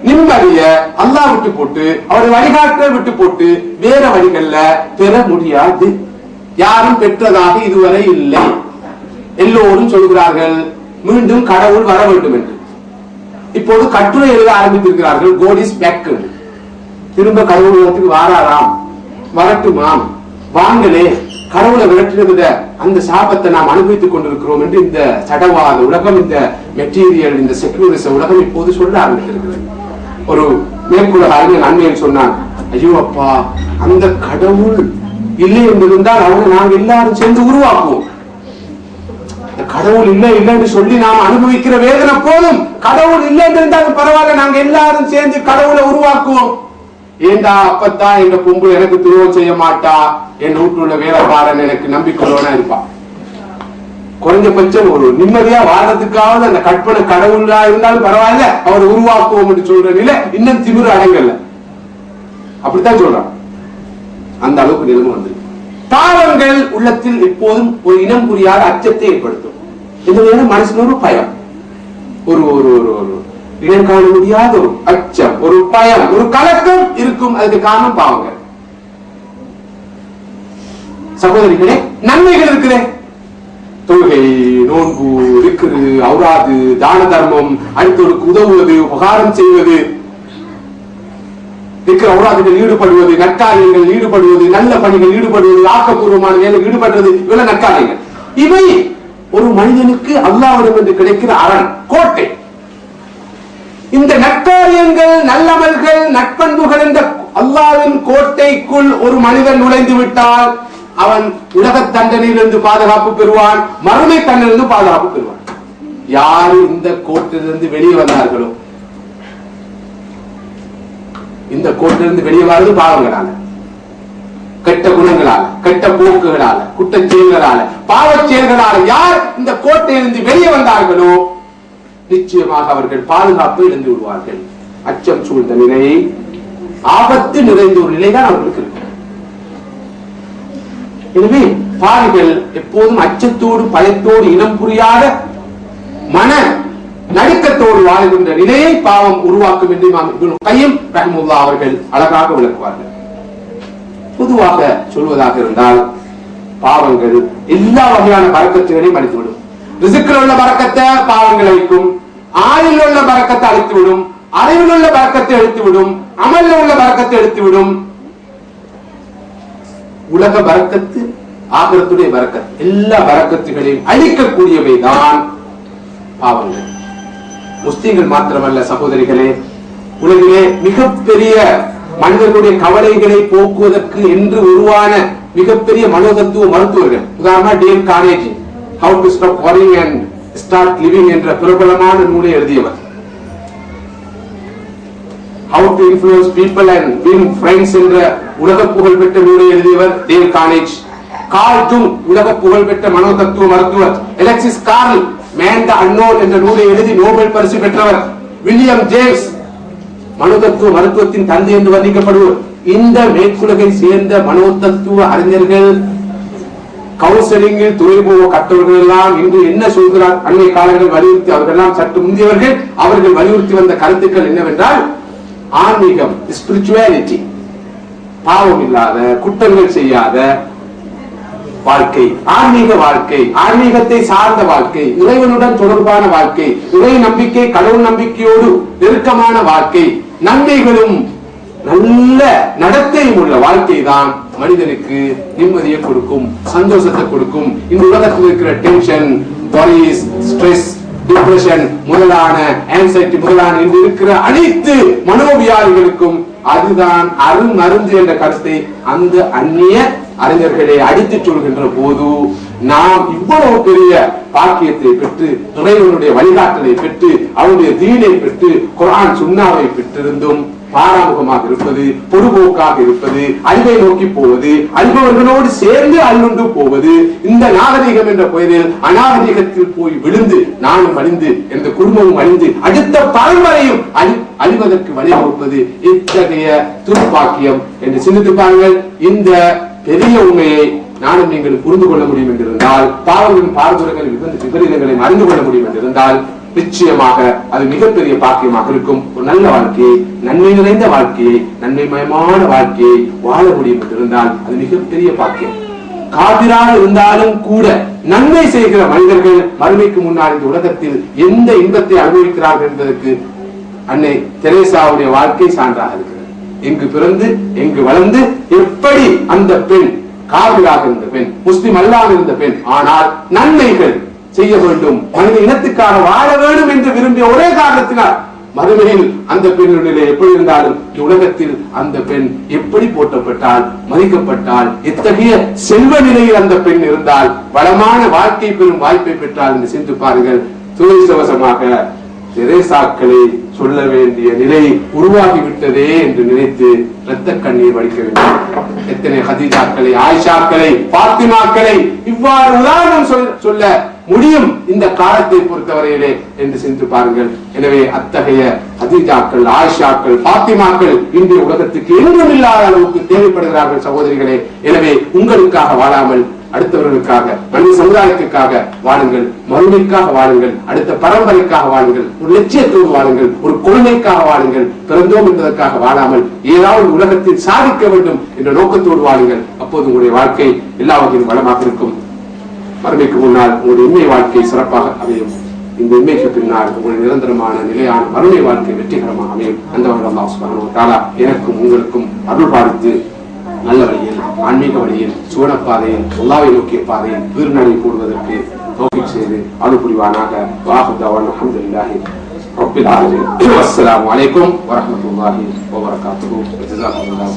நிம்மதிய அல்லாஹ் விட்டு போட்டு, அவருடைய வழிகாட்டலை விட்டு போட்டு வேற வழிகள்ல பெற முடியாது. யாரும் பெற்றதாக இதுவரை இல்லை. எல்லோரும் சொல்கிறார்கள் மீண்டும் கடவுள் வர வேண்டும் என்று. இப்போது கட்டுரை எழுத ஆரம்பித்திருக்கிறார்கள். God is back. திரும்ப கடவுள் உலகத்துக்கு வாராராம், வரட்டுமாம், வாங்களே, கடவுளை விரட்டினத அந்த சாபத்தை நாம் அனுபவித்துக் கொண்டிருக்கிறோம் என்று இந்த சடவாத உலகம், இந்த மெட்டீரியல், இந்த செக்யூரிச உலகம் இப்போது சொல்ல ஆரம்பித்திருக்கிறது. ஒரு மேற்குலக அறிஞர் அண்மையில் சொன்னான், ஐயோ அப்பா, அந்த கடவுள் இல்லை என்றிருந்தால் அவனை நாங்கள் எல்லாரும் சேர்ந்து உருவாக்குவோம். கடவுள் இல்லை என்று சொல்லி நாம் அனுபவிக்கிற வேதனை போதும், கடவுள் இல்லை என்றிருந்தாலும் பரவாயில்ல, நாங்க எல்லாரும் சேர்ந்து கடவுளை உருவாக்குவோம். ஏண்டா அப்பத்தான் எங்க பொம்பு எனக்கு துரோகம் செய்ய மாட்டா, என் வீட்டுல வேலைக்காரன் எனக்கு நம்பிக்கையோட இருப்பான். குறைஞ்சபட்சம் ஒரு நிம்மதியா வாழ்றதுக்காவது அந்த கற்பனை கடவுளா இருந்தாலும் பரவாயில்ல, அவர் உருவாக்குவோம் என்று சொல்ற நிலை இன்னும் திமிரு அடங்கல்ல. அப்படித்தான் சொல்றான். அந்த அளவுக்கு நிலைமை வந்து பாவங்கள் உள்ளத்தில் எப்போதும் ஒரு இனம் புரியாத அச்சத்தை ஏற்படுத்தும். இந்த மனசுல ஒரு பயம், ஒரு ஒரு ஒரு இனம் காண முடியாத ஒரு அச்சம், ஒரு பயம், ஒரு கலக்கம் இருக்கும். அதுக்கு காரணம் பாவங்கள். சகோதரிகளே, நன்மைகள் இருக்குதே, தொழுகை, நோன்பு இருக்குது, அவுராது, தான தர்மம், அடுத்தவருக்கு உதவுவது, உபகாரம் செய்வது, அவுராதுகள் ஈடுபடுவது, நற்காரியங்கள் ஈடுபடுவது, நல்ல பணிகள் ஈடுபடுவது, ஆக்கப்பூர்வமான வேலைகள் ஈடுபடுவது, இவ்வளவு நற்காரியங்கள். இவை ஒரு மனிதனுக்கு அல்லாஹ்விடம் என்று கிடைக்கிற அரண், கோட்டை. இந்த நற்காரியங்கள், நல்லமல்கள், நற்பண்புகள் என்ற அல்லாஹ்வின் கோட்டைக்குள் ஒரு மனிதன் நுழைந்து விட்டால் அவன் உலக தண்டனையிலிருந்து பாதுகாப்பு பெறுவான், மறுமை தண்டனையிலிருந்து பாதுகாப்பு பெறுவான். யாரு இந்த கோட்டிலிருந்து வெளியே வந்தார்களோ, இந்த கோட்டிலிருந்து வெளியே வாழ்வது பாவங்களால, கெட்ட குணங்களால, கெட்ட போக்குகளால, குற்ற செயல்களால, பாவ செயல்களால யார் இந்த கோட்டையிலிருந்து வெளியே வந்தார்களோ நிச்சயமாக அவர்கள் பாதுகாப்பை இழந்து விடுவார்கள். அச்சம் சூழ்ந்த நிலை, ஆபத்து நிறைந்த ஒரு நிலைதான் அவர்களுக்கு இருக்கு. எனவே பாவிகள் எப்போதும் அச்சத்தோடு பயத்தோடு இனம் புரியாத மன நடுக்கத்தோடு வாழ்கின்ற நிலையை பாவம் உருவாக்கும் என்று இமாம் இப்னு கையிம் ரஹ்மத்துல்லாஹி அவர்கள் அழகாக விளக்குவார்கள். பொதுவாக சொல்வதாக இருந்தால் பாவங்கள் எல்லா வகையான பரக்கத்துகளையும் அழித்துவிடும். ரிஸ்கில் உள்ள பரக்கத்தை பாவங்கள் அழிக்கும், ஆயுள் உள்ள பரக்கத்தை அழித்துவிடும், அறிவில் உள்ள பரக்கத்தை அழித்துவிடும், அமல்ல உள்ள பரக்கத்தை அழித்துவிடும். உலக பரக்கத்து, ஆகிரத்துடைய பரக்கத், எல்லா பரக்கத்துகளையும் அழிக்கக்கூடியவை தான் பாவங்கள். முஸ்லிம்கள் மாத்திரமல்ல சகோதரிகளே, உலகிலே மிகப்பெரிய மனிதர்களுடைய கவலைகளை போக்குவதற்கு என்று உருவான மிகப்பெரிய மனோதத்துவ மருத்துவர்கள், உதாரணமா Dale Carnegie how to stop worrying and start living என்ற பிரபலமான நூலை எழுதியவர். How to influence people and win friends என்ற உலக புகழ்பெற்ற நூலை எழுதியவர் டேல் கார்னேஜ். கார்ல் ஜுங் உலக புகழ்பெற்ற மனோதத்துவ மருத்துவர். Alexis Carrel man the unknown என்ற நூலை எழுதி நோபல் பரிசு பெற்றவர். வில்லியம் ஜேம்ஸ் மனோதத்துவ மருத்துவத்தின் தந்தை என்று வர்ணிக்கப்படுவர். இந்த மேற்குலகை சேர்ந்த மனோதத்துவ அறிஞர்கள், கவுன்சிலிங்கில் துறைபோக கற்றவர்கள் எல்லாம் இன்று என்ன சொல்கிறார்? அன்றைய காலங்கள் வலியுறுத்தி அவர்கள் எல்லாம் சற்று முந்தியவர்கள். அவர்கள் வலியுறுத்தி வந்த கருத்துக்கள் என்னவென்றால், ஆன்மீகம், ஸ்பிரிச்சுவாலிட்டி, பாவம் இல்லாத குற்றங்கள் செய்யாத வாழ்க்கை, ஆன்மீக வாழ்க்கை, ஆன்மீகத்தை சார்ந்த வாழ்க்கை, இறைவனுடன் தொடர்பான வாழ்க்கை, இறை நம்பிக்கை, கடவுள் நம்பிக்கையோடு நெருக்கமான வாழ்க்கை, நன்மைகளும் நல்ல நடத்தையும் உள்ள வாழ்க்கை தான் மனிதனுக்கு நிம்மதியை கொடுக்கும், சந்தோஷத்தை கொடுக்கும். இந்த உலகத்தில் இருக்கிற டென்ஷன், வரிஸ், ஸ்ட்ரெஸ், டிப்ரெஷன் முதலான, ஆன்சைட்டி முதலான இன்று இருக்கிற அனைத்து மனோவியாதிகளுக்கும் அதுதான் அருமருந்து என்ற கருத்தை அந்த அந்நிய அறிஞர்களை அடித்து சொல்கின்ற போது, நாம் இவ்வளவு பெரிய பாக்கியத்தை பெற்று, இறைவனுடைய வழிகாட்டலை பெற்று, அவருடைய தீனை பெற்று, குர்ஆன் சுன்னாவை பெற்றிருந்தும் பாராமுகமாக இருப்பது, பொதுபோக்காக இருப்பது, அழிவை நோக்கி போவது, அழிபவர்களோடு சேர்ந்து அழுண்டு போவது, இந்த நாகரிகம் என்ற பெயரில் அநாகரிகத்தில் போய் விழுந்து நானும் அழிந்து, எந்த குடும்பமும் அழிந்து, அடுத்த பரம்பரையும் அழிவதற்கு வழிவகுப்பது இத்தகைய துர்ப்பாக்கியம் என்று சிந்தித்து பாருங்கள். இந்த பெரிய உண்மையை நானும் நீங்கள் புரிந்து கொள்ள முடியும் என்றிருந்தால், பாவங்களின் பார்வைகள் விபரீதங்களை அறிந்து கொள்ள முடியும் என்றிருந்தால், நிச்சயமாக அது மிகப்பெரிய பாக்கியமாக இருக்கும். ஒரு நல்ல வாழ்க்கையை, நன்மை நிறைந்த வாழ்க்கையை, நன்மைமயமான வாழ்க்கையை வாழ முடியும் என்றிருந்தால் அது மிகப்பெரிய பாக்கியம். காபிராக இருந்தாலும் கூட நன்மை செய்கிற மனிதர்கள் மறுமைக்கு முன்னால் இந்த உலகத்தில் எந்த இன்பத்தை அனுபவிக்கிறார்கள் என்பதற்கு அன்னை தெரேசாவுடைய வாழ்க்கை சான்றாக இருக்கிறது. எங்கு பிறந்து எங்கு வளர்ந்து எப்படி அந்த பெண் காபிராக இருந்த பெண், முஸ்லிம் அல்லாமல் இருந்த பெண், ஆனால் நன்மைகள் செய்ய வேண்டும், மனித இனத்துக்காக வாழ வேண்டும் என்று விரும்பிய ஒரே காரணத்தினால் மறுமையில் அந்த பெண்ணுடைய எப்படி இருந்தாலும் உலகத்தில் அந்த பெண் எப்படி போற்றப்பட்டால், மதிக்கப்பட்டால், எத்தகைய செல்வ நிலையில் அந்த பெண் இருந்தால், வளமான வாழ்க்கை பெறும் வாய்ப்பை பெற்றால் என்று சிந்தித்து பாருங்கள். துணைசவசமாக தெரேசாக்களை சொல்ல வேண்டிய நிலை உருவாகிவிட்டதே என்று நினைத்து இரத்த கண்ணீர் வடிக்க வேண்டும். எத்தனை ஹதீஜாக்களை, ஆயிஷாக்களை, பாத்திமாக்களை இவ்வாறு உதாரணம் சொல்ல முடியும் இந்த காலத்தை பொறுத்தவரையிலே என்று சிந்தித்து பாருங்கள். எனவே அத்தகைய ஹதீஜாக்கள், ஆயிஷாக்கள், பாத்திமாக்கள் இன்றைய உலகத்துக்கு எங்கும் இல்லாத அளவுக்கு தேவைப்படுகிறார்கள் சகோதரிகளே. எனவே உங்களுக்காக வாழாமல் அடுத்தவர்களுக்காக, மனித சமுதாயத்திற்காக வாழுங்கள், மறுமைக்காக வாழுங்கள், அடுத்த பரம்பரைக்காக வாழுங்கள், ஒரு லட்சியத்தோடு வாழுங்கள், ஒரு கொள்கைக்காக வாழுங்கள். பிறந்தோம் என்பதற்காக வாழாமல் ஏதாவது உலகத்தில் சாதிக்க வேண்டும் என்ற நோக்கத்தோடு வாழுங்கள். அப்போது உங்களுடைய வாழ்க்கை எல்லா வகையிலும் வளமாக இருக்கும். மறுமைக்கு முன்னால் உங்களுடைய உண்மை வாழ்க்கை சிறப்பாக அமையும். இந்த உண்மைக்கு பின்னால் உங்களுடைய நிரந்தரமான நிலையான மறுமை வாழ்க்கை வெற்றிகரமாக அமையும். அந்த வகையில் அல்லாஹ் சுப்ஹானஹு வ தஆலா எனக்கும் உங்களுக்கும் அருள் பாலித்து நல்ல வழியில், ஆன்மீக வழியில், சுவனப்பாதையில், அல்லாஹ்வை நோக்கிய பாதையில் வீர்நடை கூடுவதற்கு தௌஃபீக் செய்து அருள் புரிவானாக. வாஹிரு தஅவானா அல்ஹம்துலில்லாஹி ரப்பில் ஆலமீன். அஸ்ஸலாமு அலைக்கும் வ ரஹ்மத்துல்லாஹி வ பரகாத்துஹு. ஜஸாக்குமுல்லாஹு.